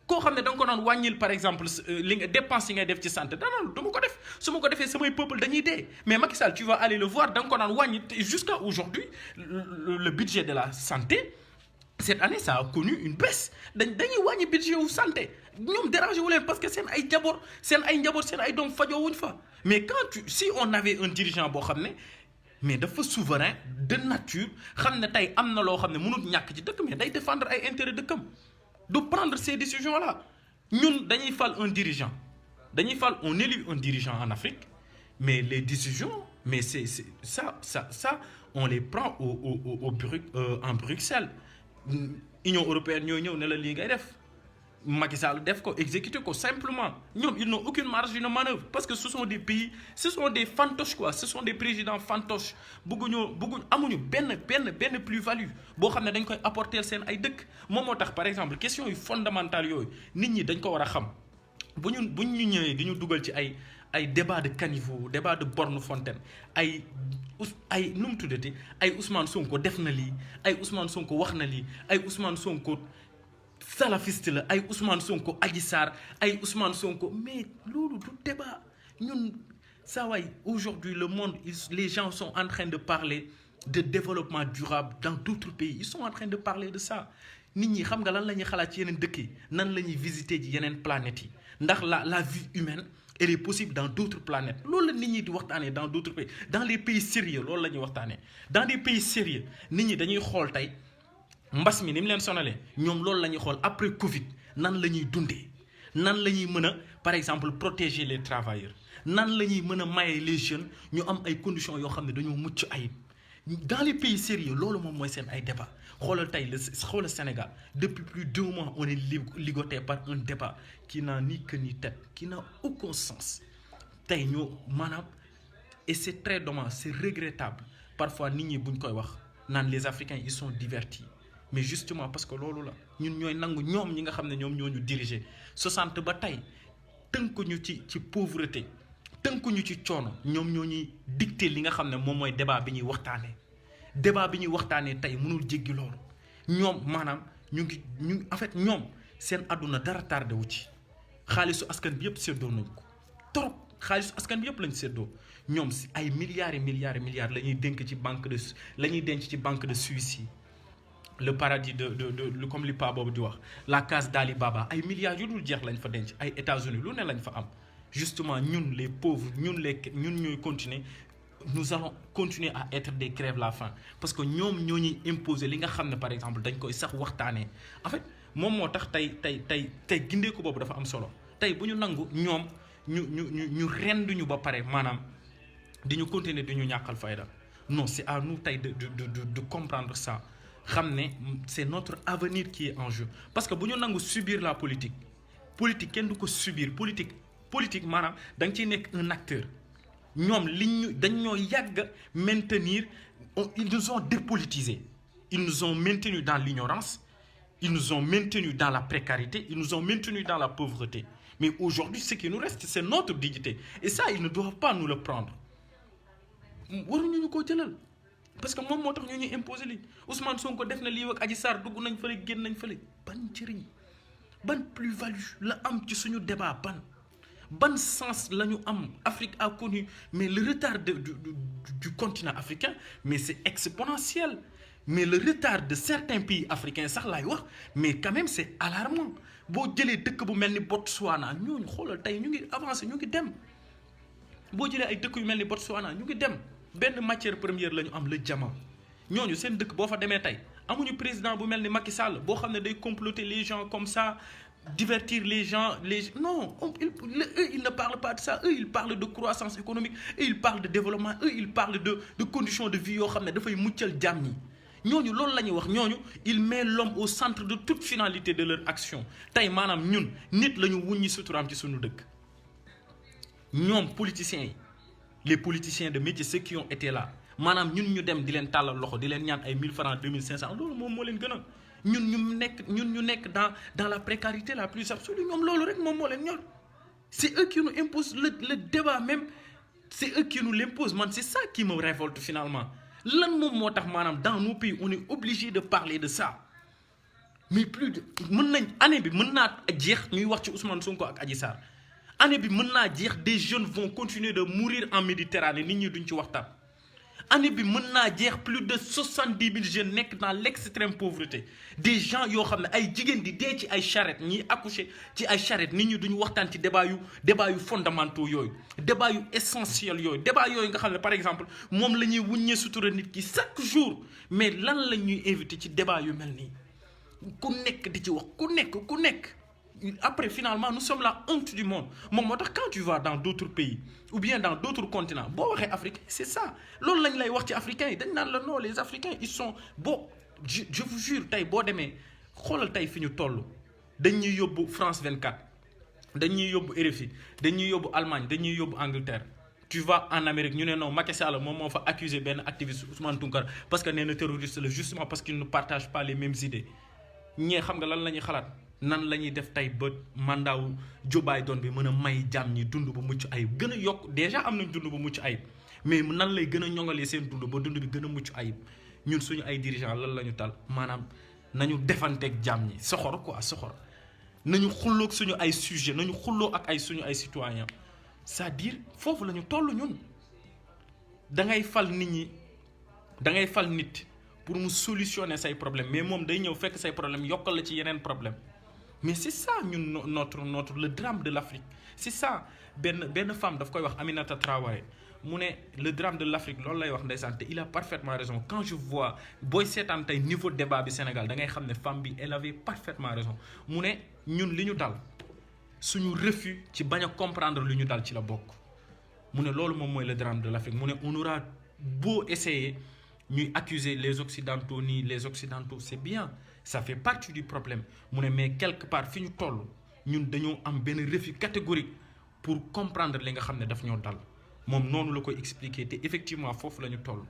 koo xam ne da nga ko naan wàññil par exemple li nga dépense yi ngay def ci santé daanaka du ma ko def su ma ko defee samay peuple dañuy dee mais Macky Sall tu vas aller le voir da nga ko naan wàññi jusqu'à aujourd'hui le budget de la santé cette année ça a connu une baisse dañuy wàññi budget wu santé ñoom dérangé wu leen parce que seen ay njaboot seen ay doom fajoo wuñ fa mais si on avait un dirigeant boo xam ne mais dafa souverain de nature xam ne tey am na loo xam ne mënut ñàkk ci dëkk mais day défendre ay intérêt dëkkam de prendre ces décisions là ñun dañuy fal un dirigeant on élit un dirigeant en Afrique mais les décisions mais c'est ça on les prend en Bruxelles Union européenne ñooy ñëw ne la lii ngay def Macky Sall def ko exécuter ko simplement ñoom ils n'ont aucune marge de manœuvre parce que ce sont des pays ce sont des fantoches quoi ce sont des présidents fantoches amuñu benn plus-value boo xam ne dañ koy apporter seen ay dëkk moom moo tax par exemple question yu fondamentales yooyu nit ñi dañ ko war a xam bu ñu ñëwee di ñu dugal ci ay débat de caniveau débat de borne-fontaine ay nu mu tuddati ay Ousmane Sonko def na lii ay Ousmane Sonko wax na lii ay Ousmane Sonko salafiste la ay Ousmane Sonko Adji Sarr ay Ousmane Sonko mais loolu du débat ñun saa waay aujourd'hui le monde les gens sont en train de parler de développement durable dans d'autres pays ils sont en train de parler de ça nit ñi xam nga lan la ñuy xalaat ci yeneen dëkk yi nan la ñuy visiter ji yeneen planètes yi ndax la vie humaine elle est possible dans d'autres planètes loolu la nit ñi di waxtaanee dans d'autres pays dans les pays sérieux loolu la ñuy waxtaanee dans des pays sérieux nit ñi dañuy xool tey mbas mi ni mu leen sonalee ñoom loolu la ñuy xool après Covid nan la ñuy dundee nan la ñuy mën a par exemple protéger les travailleurs nan la ñuy mën a maye les jeunes ñu am ay conditions yoo xam ne dañoo mucc ayib dans les pays sérieux loolu moom mooy seen ay débat xoolal tey xoolal Sénégal depuis plus de 2 mois on est ligoté par un débat qui n'a ni queue ni tête qui n'a aucun sens tey ñoo maanaam et c'est très dommage c'est regrettable parfois nit ñi buñ koy wax naan les Africains ils sont divertis mais justement parce que loolu la ñun ñooy nangu ñoom ñi nga xam ne ñoom ñoo ñu diriger 60 ba tey tënkuñu ci pauvreté tënkuñu ci coono ñoom ñoo ñuy dicter li nga xam ne moom mooy débat bi ñuy waxtaanee tey mënul jéggi loolu ñoom maanaam ñu ngi en fait ñoom seen àdduna dara tardé wu ci xaalisu askan bi yëpp séddoo nañ ko trop xaalisu askan bi yëpp lañ séddoo ñoom si ay milliards et milliards et milliards la ñuy denc ci banque de Suisse yi le paradis de comme li pa boobu di wax la case d'Ali Baba ay milliards yu dul jeex lañ fa denc ay États-Unis lu ne lañ fa am justement ñun les pauvres ñun ñooy continuer nous allons continuer à être des crèves la faim parce que ñoom ñoo ñuy imposer li nga xam ne par exemple dañ koy sax waxtaanee en fait moom moo tax tey gindeeku boobu dafa am solo tey bu ñu nangu ñoom ñu renduñu ba pare maanaam di ñu continuer di ñu ñàkkal fayda non c'est à nous tey de comprendre ça xam ne c'est notre avenir qui est en jeu parce que bu ñu nangu subir la politique kenn du ko subir politique maanaam da nga ciy nekk un acteur ñoom dañ ñoo yàgg maintenir ils nous ont dépolitisés ils nous ont maintenus dans l'ignorance ils nous ont maintenus dans la précarité ils nous ont maintenus dans la pauvreté mais aujourd'hui ce qui nous reste c'est notre dignité et ça ils ne doivent pas nous le prendre waruñu ñu ko jëlal parce que moom moo tax ñu ñuy imposer lii Ousmane Sonko def na lii ak Adji Sarr dugg nañ fële génn nañ fële ban njëriñ ban plus-value la am ci suñu débat ban sens la ñu am Afrique a connu mais le retard du continent africain mais c'est exponentiel mais le retard de certains pays africains sax laay wax mais quand même c'est alarmant boo jëlee dëkk bu mel ni Botswana ñooñu xoolal tey ñu ngi avancé ñu ngi dem boo jëlee ay dëkk yu mel ni Botswana ñu ngi dem benn matière première la ñu am le diamant ñooñu seen dëkk boo fa demee tey amuñu président bu mel ni Macky Sall boo xam ne day comploter les gens comme ça divertir les gens. Non, eux, ils ne parlent pas de ça. Eux, ils parlent de croissance économique. Eux, ils parlent de développement. Eux, ils parlent de conditions de vie. Ils mettent l'homme au centre de toute finalité de leur action. Tay manam ñun nit lañu wuññi suturam ci sunu dëkk. Ñom politiciens yi, les politiciens de métier, ceux qui ont été là. Manam ñun ñu dem di leen talal loxo di leen ñaan ay 1000 francs 2500 loolu moom moo leen gënal. Ñun ñu nekk dans la précarité la plus absolue. Ñom loolu rek moom moo leen ñor. C'est eux qui nous imposent le débat même. C'est eux qui nous l'imposent. Man, c'est ça qui me révolte finalement. Lan moom moo tax maanaam dans nos pays on est obligé de parler de ça. Mais plus de mën nañ année bi mën naa jeex ñuy wax ci Ousmane Sonko ak Adji Sarr. Année bi mën naa jeex des jeunes vont continuer de mourir en Méditerranée nit ñi duñ ci waxtaan. Année bi mën naa jeex plus de 70 000 jeunes nekk dans l'extrême pauvreté. Des gens yoo xam ne ay jigéen di dee ci ay charrette ñiy accoucher ci ay charrette nit ñi duñu waxtaan ci débat yu fondamentaux yooyu. Débat yu essentiels yooyu. Débat yooyu nga xam ne par exemple moom la ñuy wuññee sutura nit ki chaque jour. Mais lan la ñuy invité ci débat yu mel nii ku nekk di ci wax ku nekk. Après, finalement, nous sommes la honte du monde. Quand tu vas dans d'autres pays ou bien dans d'autres continents, Africains, c'est ça. Les Africains, non, les Africains, ils sont... Bon, je vous jure, France 24, RFI, Allemagne, Angleterre. Tu vas en Amérique, nous non, Macky Sall fa accusé ben activiste Ousmane Tounkara parce que né terroriste justement parce qu'ils ne partagent pas les mêmes idées. Ñi xam nga lan lañuy xalat nan lañuy def tay ba mandat Joe Biden bi mëna may jam ñi dund bu mucc ayib gëna yok déjà am nañ dund bu mucc ayib mais nan lay gëna ñongalé seen dund ba dund bi gëna mucc ayib ñun suñu ay dirigeants lan lañu tal manam nañu defantek jam ñi soxor nañu xullok suñu ay sujet nañu xullo ak ay suñu ay citoyens c'est-à-dire fofu lañu tollu ñun da ngay fal nit pour nous solutionner ces problèmes mais mom day ñëw fekk say problème yokal la ci yeneen problème mais c'est ça ñun notre le drame de l'Afrique c'est ça ben femme daf koy wax Aminata Traoré mu ne le drame de l'Afrique loolu lay wax ndeysaan te il a parfaitement raison quand je vois boy seetaan tey niveau débat bi Sénégal da ngay xam ne femme bi elle avait parfaitement raison mu ne ñun li ñu dal suñu refus ci bañ a comprendre li ñu dal ci la bokk mu ne loolu moom mooy le drame de l'Afrique mu ne on aura beau essayer ñuy accuser les occidentaux ni les occidentaux c'est bien ça fait partie du problème mais quelque part fi ñu toll ñun dañoo am benn refus catégorique pour comprendre li nga xam ne daf ñoo dal moom noonu la koy expliquer te effectivement foofu la ñu toll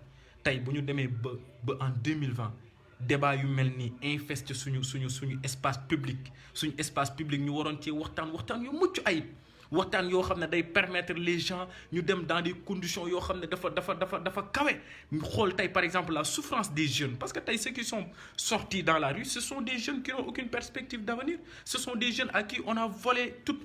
tey bu ñu demee ba en 2020 débat yu mel ni infeste suñu espace public ñu waroon ci waxtaan yu mucc ayib waxtaan yoo xam ne day permettre les gens ñu dem dans des conditions yoo xam ne dafa kawe ñu xool tey par exemple la souffrance des jeunes parce que tey ceux qui sont sortis dans la rue ce sont des jeunes qui n'ont aucune perspective d'avenir ce sont des jeunes à qui on a volé tout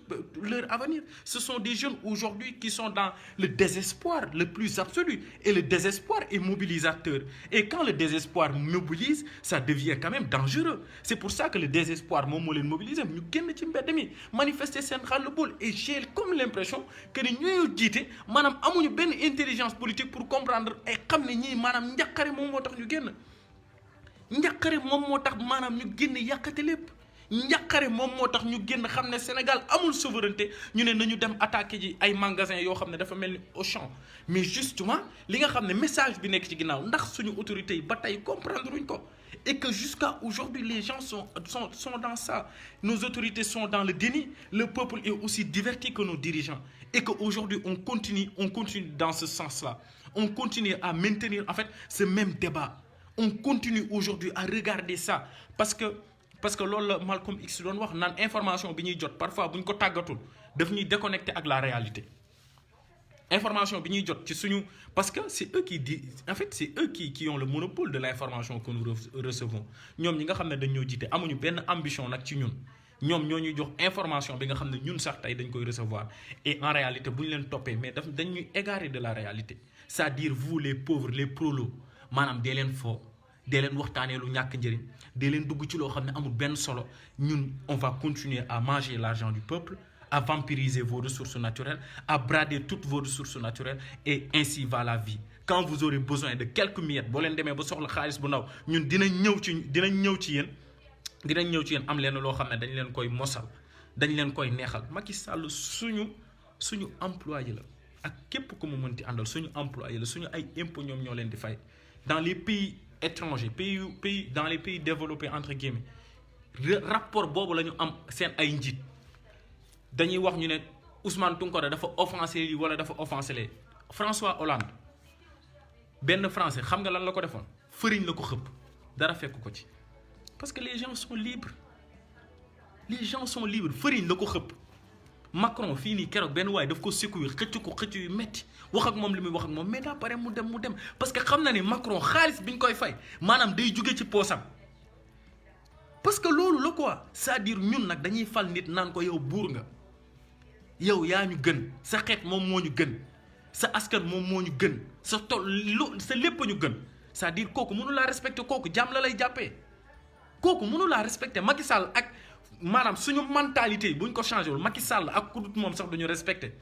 leur avenir ce sont des jeunes aujourd'hui qui sont dans le désespoir le plus absolu et le désespoir est mobilisateur et quand le désespoir mobilise ça devient quand même dangereux c'est pour ça que le désespoir moom moo leen mobiliser ñu génn ci mbedd mi manifester seen ras-le-bol et j'ai comme l'impression que ni ñooy jiite maanaam amuñu benn intelligence politique pour comprendre ay xam ne ñii maanaam njàqare moom moo tax ñu génn njàqare moom moo tax maanaam ñu génn yàqate lépp njàqare moom moo tax ñu génn xam ne Sénégal amul souveraineté ñu ne nañu dem attaquer ji ay magasins yoo xam ne dafa mel ni Auchan mais justement li nga xam ne message bi nekk ci ginnaaw ndax suñu autorités yi ba tey comprendre uñ ko et que jusqu'à aujourd'hui les gens sont dans ça nos autorités sont dans le déni le peuple est aussi diverti que nos dirigeants et que aujourd'hui on continue dans ce sens-là on continue à maintenir en fait ce même débat on continue aujourd'hui à regarder ça parce que loolu la Malcolm X doon wax naan information bi ñuy jot parfois bu ñu ko tàggatul daf ñuy déconnecter ak la réalité information bi ñuy jot ci suñu parce que c'est eux qui disent en fait c'est eux qui ont le monopole de l'information que nous recevons ñoom ñi nga xam ne dañ ñoo jiite amuñu benn ambition nag ci ñun ñoom ñoo ñuy jox information bi nga xam ne ñun sax tey dañ koy recevoir et en réalité bu ñu leen toppee mais dañ ñuy égarer de la réalité c'est-à-dire vous les pauvres les prolos maanaam dee leen foo dee leen waxtaanee lu ñàkk njëriñ dee leen dugg ci loo xam ne amul benn solo ñun on va continuer à manger l'argent du peuple à vampiriser vos ressources naturelles, à brader toutes vos ressources naturelles et ainsi va la vie. Quand vous aurez besoin de quelques miettes, boo leen demee ba soxla xaalis bu ndaw ñun dinañ ñëw ci yéen dinañ ñëw ci yéen am leen loo xam ne dañ leen koy mosal dañ leen koy neexal. Macky Sall suñu employé la ak képp ku mu mënti àndal suñu employé la, suñu ay impôts ñoom ñoo leen di fay. Dans les pays étrangers dans les pays développés entre guillemets rapport boobu la ñu am seen ay njiit dañuy wax ñu ne Ousmane Tounkara dafa offensé lii wala dafa offensé lee. François Hollande benn français xam nga lan la ko defoon fëriñ la ko xëpp dara fekk ko ci parce que les gens sont libres fëriñ la ko xëpp. Macron fii nii keroog benn waaye daf ko secouer xëcc yu metti wax ak moom li muy wax ak moom mais daa pare mu dem parce que xam na ne Macron xaalis bi ñu koy fay maanaam day jóge ci poosam. parce que loolu la quoi c'est-à-dire ñun nag dañuy fal nit naan ko yow buur nga yow yaa ñu gën sa xeet moom moo ñu gën sa askan moom moo ñu gën sa sa lépp ñu gën c'est-à-dire kooku mënu laa respecté kooku jàmm la lay jàppee kooku mënu laa respecté. Macky Sall ak maanaam suñu mentalité buñ ko changé wul Macky Sall ak ku dut moom sax duñu respecté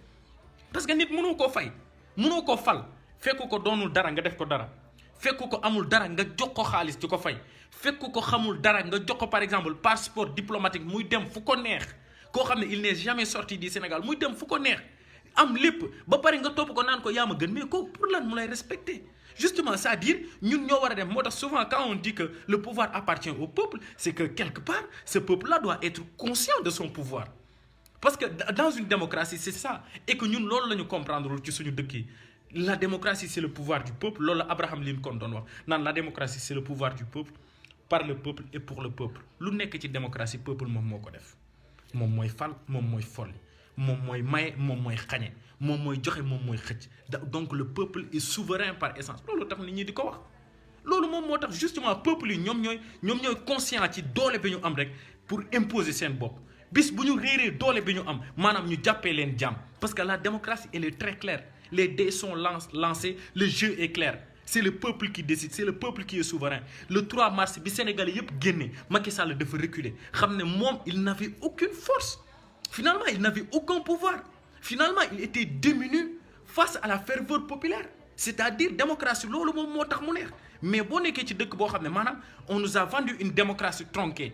parce que nit mënoo koo fay mënoo koo fal fekk ko doonul dara nga def ko dara fekk ko amul dara nga jox ko xaalis di ko fay fekk ko xamul dara nga jox ko par exemple passeport diplomatique muy dem fu ko neex koo xam ne il n'est jamais sorti du Sénégal muy dem fu ko neex am lépp ba pare nga topp ko naan ko yaa ma gën mais kooku pour lan mu lay respecté. Justement, c'est-à-dire, nous souvent quand on dit que le pouvoir appartient au peuple, c'est que quelque part, ce peuple-là doit être conscient de son pouvoir. Parce que dans une démocratie, c'est ça. Et que nous, nous comprendre la démocratie, c'est le pouvoir du peuple. Lola Abraham Lincoln donne. Non, la démocratie, c'est le pouvoir du peuple, par le peuple et pour le peuple. Lu nekk ci démocratie, peuple moom moo ko def. Moom mooy fal, moom mooy folli. Moom mooy maye, moom mooy xañe. Moom mooy joxe, moom mooy xëcc. Donc le peuple est souverain par essence. Loolu tax nit ñi di ko wax. Loolu moom moo tax justement peuple yi ñoom ñooy conscient ci doole bi ñu am rek pour imposer seen bopp. Bis bu ñu réeree doole bi ñu am maanaam ñu jàppee leen jàmm. Parce que la démocratie elle est très claire. Les dés sont lancés, le jeu est clair. C'est le peuple qui décide, c'est le peuple qui est souverain. Le 3 mars bi Sénégalais yëpp génne Macky Sall dafa reculer xam ne moom il n'avait aucune force. Finalement il n'avait aucun pouvoir. Finalement il était démuni face à la ferveur populaire. C'est-à-dire démocratie loolu moom moo tax mu neex mais boo nekkee ci dëkk boo xam ne maanaam on nous a vendu une démocratie tronquée.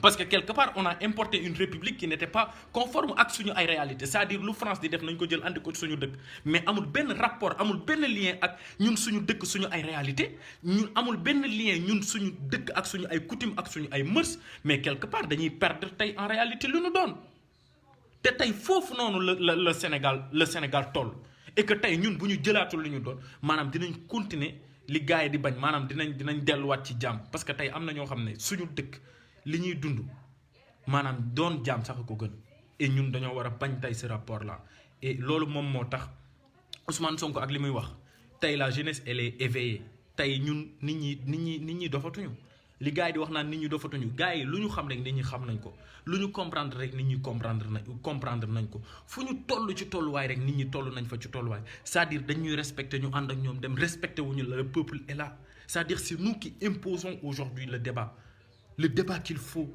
Parce que quelque part on a importé une république qui n'était pas conforme ak suñu ay réalité c'est-à-dire lu France di def nañ ko jël andi ko suñu dëkk mais amul benn rapport amul benn lien ak ñun suñu dëkk suñu ay réalité ñun amul benn lien ñun suñu dëkk ak suñu ay coutume ak suñu ay mœurs mais quelque part dañuy perdre tey en réalité lu ñu doon te tey foofu noonu le Sénégal toll et que tey ñun bu ñu jëlaatul lu ñu doon maanaam dinañ continuer li gars yi di bañ maanaam dinañ delluwaat ci jàmm parce que tey am na ñoo xam ne suñu dëkk li ñuy dund maanaam doon jaam sax ko gën et ñun dañoo war a bañ tey ce rapport là et loolu moom moo tax Ousmane Sonko ak li muy wax tey la jeunesse elle est éveillée tey ñun nit ñi dofatuñu li gars yi di wax naan nit ñi dofatuñu gars yi lu ñu xam rek nit ñi xam nañ ko lu ñu comprendre rek nit ñi comprendre nañ ko fu ñu toll ci tolluwaay rek nit ñi toll nañ fa ci tolluwaay c'est-à-dire dañuy respecter ñu ànd ak ñoom dem respecter wuñu le peuple est là c'est-à-dire c'est nous qui imposons aujourd'hui le débat qu'il faut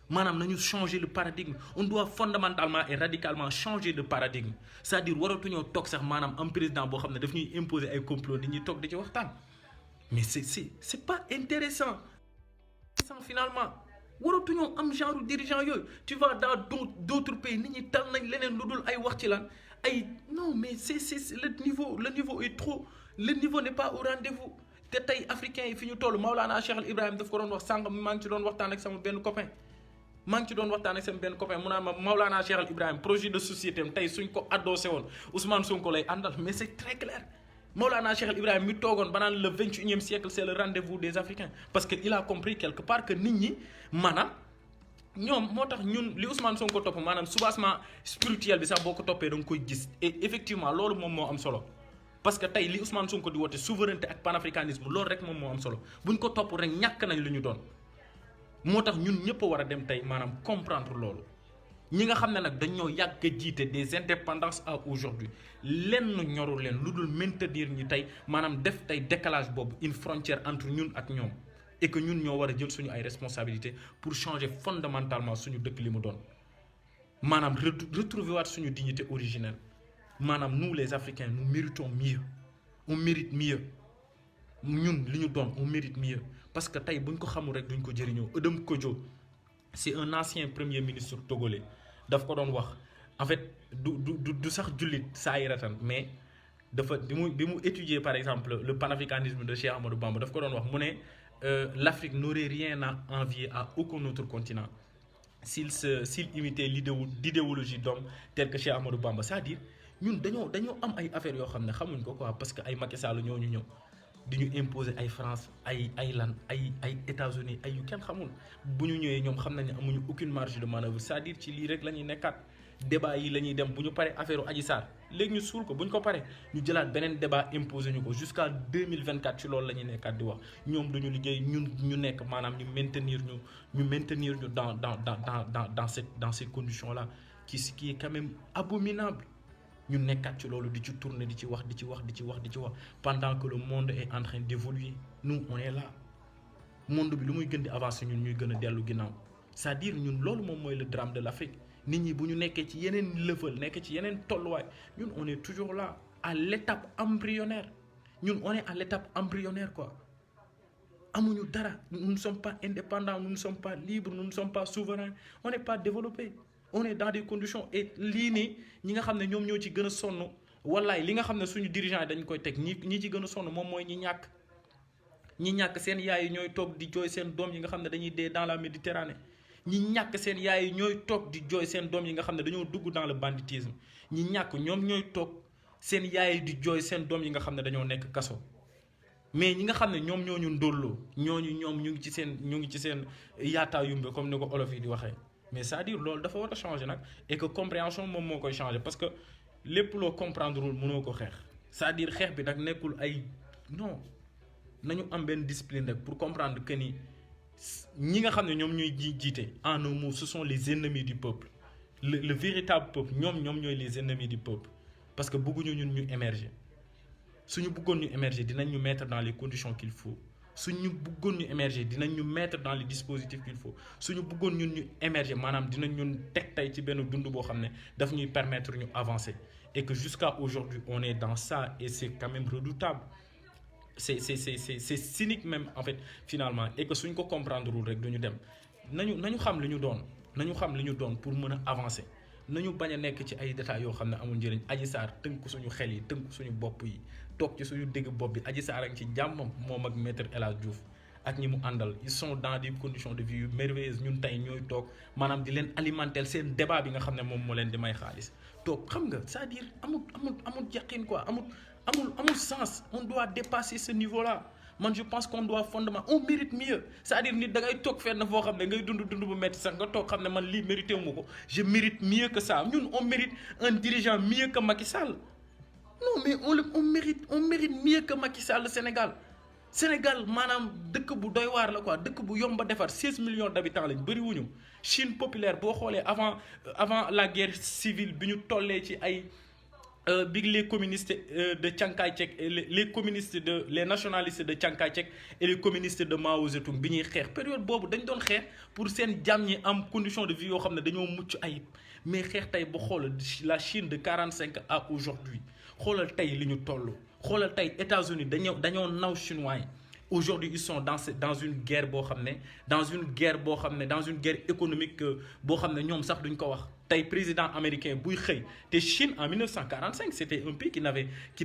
maanaam nañu changer le paradigme on doit fondamentalement et radicalement changer de paradigme c'est-à-dire waratuñoo toog sax maanaam am président boo xam ne daf ñuy imposer ay complot nit ñi toog di ci waxtaan mais c'est pas intéressant finalement waratuñoo am genre dirigeant yooyu tu vas dans d'autres pays nit ñi tal nañ leneen lu dul ay wax ci lan ay non mais c'est le niveau est trop le niveau n'est pas au rendez-vous te tey africains yi fi ñu toll Maulana Cheikh Al Ibrahim daf ko doon wax sànq maa ngi ci doon waxtaan ak sama benn copain mu naan ma Maulana Cheikh Al Ibrahim projet de société am tey suñ ko adossé woon Ousmane Sonko lay àndal mais c'est très clair Maulana Cheikh Al Ibrahim mi toogoon ba naan le 21e siècle c'est le rendez-vous des Africains parce que il a compris quelque part que nit ñi maanaam ñoom moo tax ñun li Ousmane Sonko topp maanaam soubassement spirituel bi sax boo ko toppee da nga koy gis et effectivement loolu moom moo am solo. Parce que tey li Ousmane Sonko di woote souveraineté ak panafricanisme loolu rek moom moo am solo buñ ko topp rek ñàkk nañ lu ñu doon moo tax ñun ñëpp a war a dem tey maanaam comprendre loolu ñi nga xam ne nag dañoo yàgg a jiite des indépendances à aujourd'hui lenn ñoru leen lu dul maintenir ñi tey maanaam def tey décalage boobu une frontière entre ñun ak ñoom et que ñun ñoo war a jël suñu ay responsabilités pour changer fondamentalement suñu dëkk li mu doon maanaam retrouver waat suñu dignité originelle. maanaam nous les Africains nous méritons mieux on mérite mieux ñun li ñu doon on mérite mieux parce que tey buñ ko xamul rek duñ ko jëriñoo Edem Kodjo c'est un ancien premier ministre togolais daf ko doon wax en fait du sax jullit saa yiratan mais dafa bi mu étudier par exemple le panafricanisme de Cheikh Amadou Bamba daf ko doon wax mu ne l'Afrique n'aurait rien à envier à aucun autre continent s'il imitait l'idéologie d'homme tel que Cheikh Amadou Bamba. C'est-à-dire ñun dañoo am ay affaires yoo xam ne xamuñ ko quoi parce que ay Macky Sall ñoo ñu ñëw di ñu imposer ay France ay États-Unis ay yu kenn xamul bu ñu ñëwee ñoom xam nañ ne amuñu aucune marge de manœuvre. C'est-à-dire ci lii rek la ñuy nekkaat débat yi la ñuy dem bu ñu paree affaire Adji Sarr léegi ñu suul ko bu ñu ko paree ñu jëlaat beneen débat imposé ñu ko jusqu'à 2024 ci loolu la ñuy nekkaat di wax ñoom duñu liggéey ñun ñu nekk maanaam ñu maintenir ñu dans ces conditions là qui est quand même abominable. ñu nekkaat ci loolu di ci tourner di ci wax pendant que le monde est en train d'évoluer nous on est là monde bi lu muy gën di avancer ñun ñuy gën a dellu ginnaaw. C'est-à-dire ñun loolu moom mooy le drame de l'Afrique nit ñi bu ñu nekkee ci yeneen level nekk ci yeneen tolluwaay ñun on est toujours là à l'étape embryonnaire ñun on est à l'étape embryonnaire quoi. amuñu dara, nous ne sommes pas indépendants, nous ne sommes pas libres, nous ne sommes pas souverains, on n'est pas développés. On est dans des conditions et lii nii ñi nga xam ne ñoom ñoo ci gën a sonn wallaay li nga xam ne suñu dirigeant yi dañ koy teg ñi ci gën a sonn moom mooy ñi ñàkk seen yaay yi ñooy toog di jooy seen doom yi nga xam ne dañuy dee dans la Méditerranée. ñi ñàkk seen yaay yi ñooy toog di jooy seen doom yi nga xam ne dañoo dugg dans le banditisme ñi ñàkk ñoom ñooy toog seen yaay yi di jooy seen doom yi nga xam ne dañoo nekk kaso. mais ñi nga xam ne ñoom ñoo ñu ndóolloo ñoom ñu ngi ci seen yaataa yumbe comme ni ko olof yi di waxee. mais c'est-à-dire loolu dafa war a changer nag et que compréhension moom moo koy changer parce que lépp loo comprendre wul mënoo ko xeex c'est-à-dire xeex bi nag nekkul ay non nañu am benn discipline rek pour comprendre que ni ñi nga xam ne ñoom ñooy jiite en un mot ce sont les ennemis du peuple le véritable peuple ñoom ñooy les ennemis du peuple parce que bëgguñu ñun ñu émerger suñu bëggoon ñu émerger dinañ ñu mettre dans les conditions qu'il faut. suñu bëggoon ñu émerger dinañ ñu mettre dans les dispositifs qu'il faut suñu bëggoon ñun ñu émerger maanaam dinañ ñun teg tey ci benn dund boo xam ne daf ñuy permettre ñu avancer et que jusqu'à aujourd'hui on est dans ça et c'est quand même redoutable c'est cynique même en fait finalement et que suñ ko comprendre wul rek duñu dem nañu xam li ñu doon pour mën a avancer nañu bañ a nekk ci ay détails yoo xam ne amul njëriñ. Adji Sarr tënk suñu xel yi tënk suñu bopp yi toog ci suñu dégg bopp bi Adji Sarr a ngi ci jàmmam moom ak maître El Hadj Diouf ak ñi mu àndal ils sont dans des conditions de vie yu merveilleuses ñun tey ñooy toog maanaam di leen alimenter seen débat bi nga xam ne moom moo leen di may xaalis toog xam nga c'est-à-dire amul yaqin quoi amul sens on doit dépasser ce niveau là. man je pense qu'on doit on mérite mieux c'est-à-dire nit da ngay toog fenn foo xam ne ngay dund bu metti sax nga toog xam ne man lii mérité wu ma ko je mérite mieux que ça ñun on mérite un dirigeant mieux que Macky Sall non mais on mérite mieux que Macky Sall Sénégal maanaam dëkk bu doy waar la quoi dëkk bu yomb a defar 16 millions d'habitants lañ bëri wuñu Chine populaire boo xoolee avant la guerre civile bi ñu tollee ci ay bi les communistes de Chiang Kai-shek les nationalistes de Chiang Kai-shek et les communistes de Mao Zedong bi ñuy xeex période boobu dañ doon xeex pour seen jàmm ñi am condition de vie yoo xam ne dañoo mucc ayib mais xeex tey ba xoolal la Chine de 45 à aujourd'hui xoolal tey li ñu toll xoolal tey États-Unis dañoo naw chinois yi aujourd'hui ils sont dans une guerre boo xam ne dans une guerre économique boo xam ne ñoom sax duñ ko wax. tey président américain buy xëy te Chine en 1945 c'était un pays qui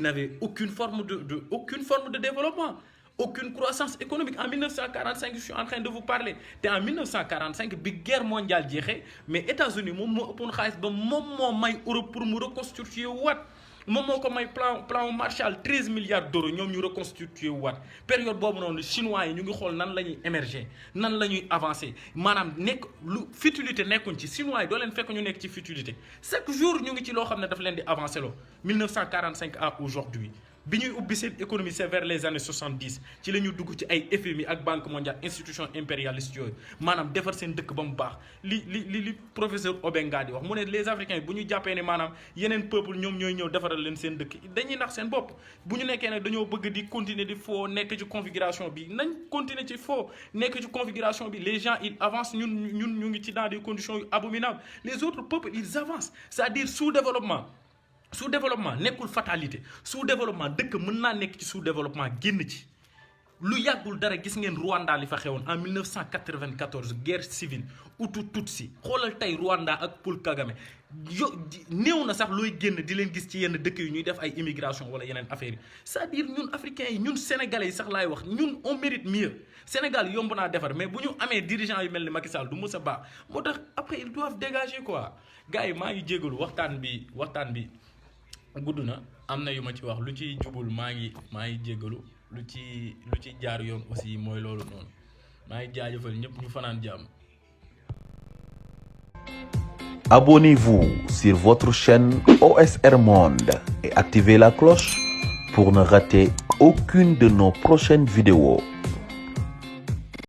n'avait aucune forme de développement aucune croissance économique en 1945 je suis en train de vous parler te en 1945 bi guerre mondiale jeexee mais États-Unis moom moo ëppoon xaalis ba moom moo may Europe pour mu reconstituer waat moom moo ko may plan Marshall 13 milliards d'euros ñoom ñu reconstituer waat période boobu noonu chinois yi ñu ngi xool nan la ñuy émerger nan la ñuy avancer maanaam nekk lu futilité nekkuñ ci chinois yi doo leen fekk ñu nekk ci futilité chaque jour ñu ngi ci loo xam ne daf leen di avancer loo 1945 à aujourd'hui bi ñuy ubbi seen économie c'est vers les années 70 ci la ñu dugg ci ay FMI ak Banque mondiale institution impérialiste yooyu maanaam defar seen dëkk ba mu baax li professeur Obenga di wax mu ne les Africains bu ñu jàppee ne maanaam yeneen peuple ñoom ñooy ñëw defaral leen seen dëkk dañuy nax seen bopp bu ñu nekkee nag dañoo bëgg di continuer di foo nekk ci configuration bi nañ continuer ci foo nekk ci configuration bi les gens ils avancent ñun ñu ngi ci dans des conditions yu abominables les autres peuples ils avancent c'est-à-dire sous-développement nekkul fatalité sous-développement dëkk mën naa nekk ci sous-développement génn ci lu yàggul dara gis ngeen Rwanda li fa xewoon en 1994 guerre civile Hutu Tutsi xoolal tey Rwanda ak Paul Kagame néew na sax looy génn di leen gis ci yenn dëkk yu ñuy def ay immigration wala yeneen affaires yi c'est-à-dire ñun africains yi ñun sénégalais yi sax laay wax ñun on mérite mieux. Sénégal yomb naa defar mais bu ñu amee dirigeant yu mel ni Macky Sall du mës a baax moo tax après ils doivent dégager quoi gars yi maa ngi jégalu waxtaan bi gudd na am na yu ma ci wax lu ci jubul maa ngi jégalu lu ci jaar yoon aussi mooy loolu noonu maa ngi jaajëfal ñëpp ñu fanaan jàmm. Abonnez-vous sur votre chaîne OSR Monde et activez la cloche pour ne rater aucune de nos prochaines vidéos.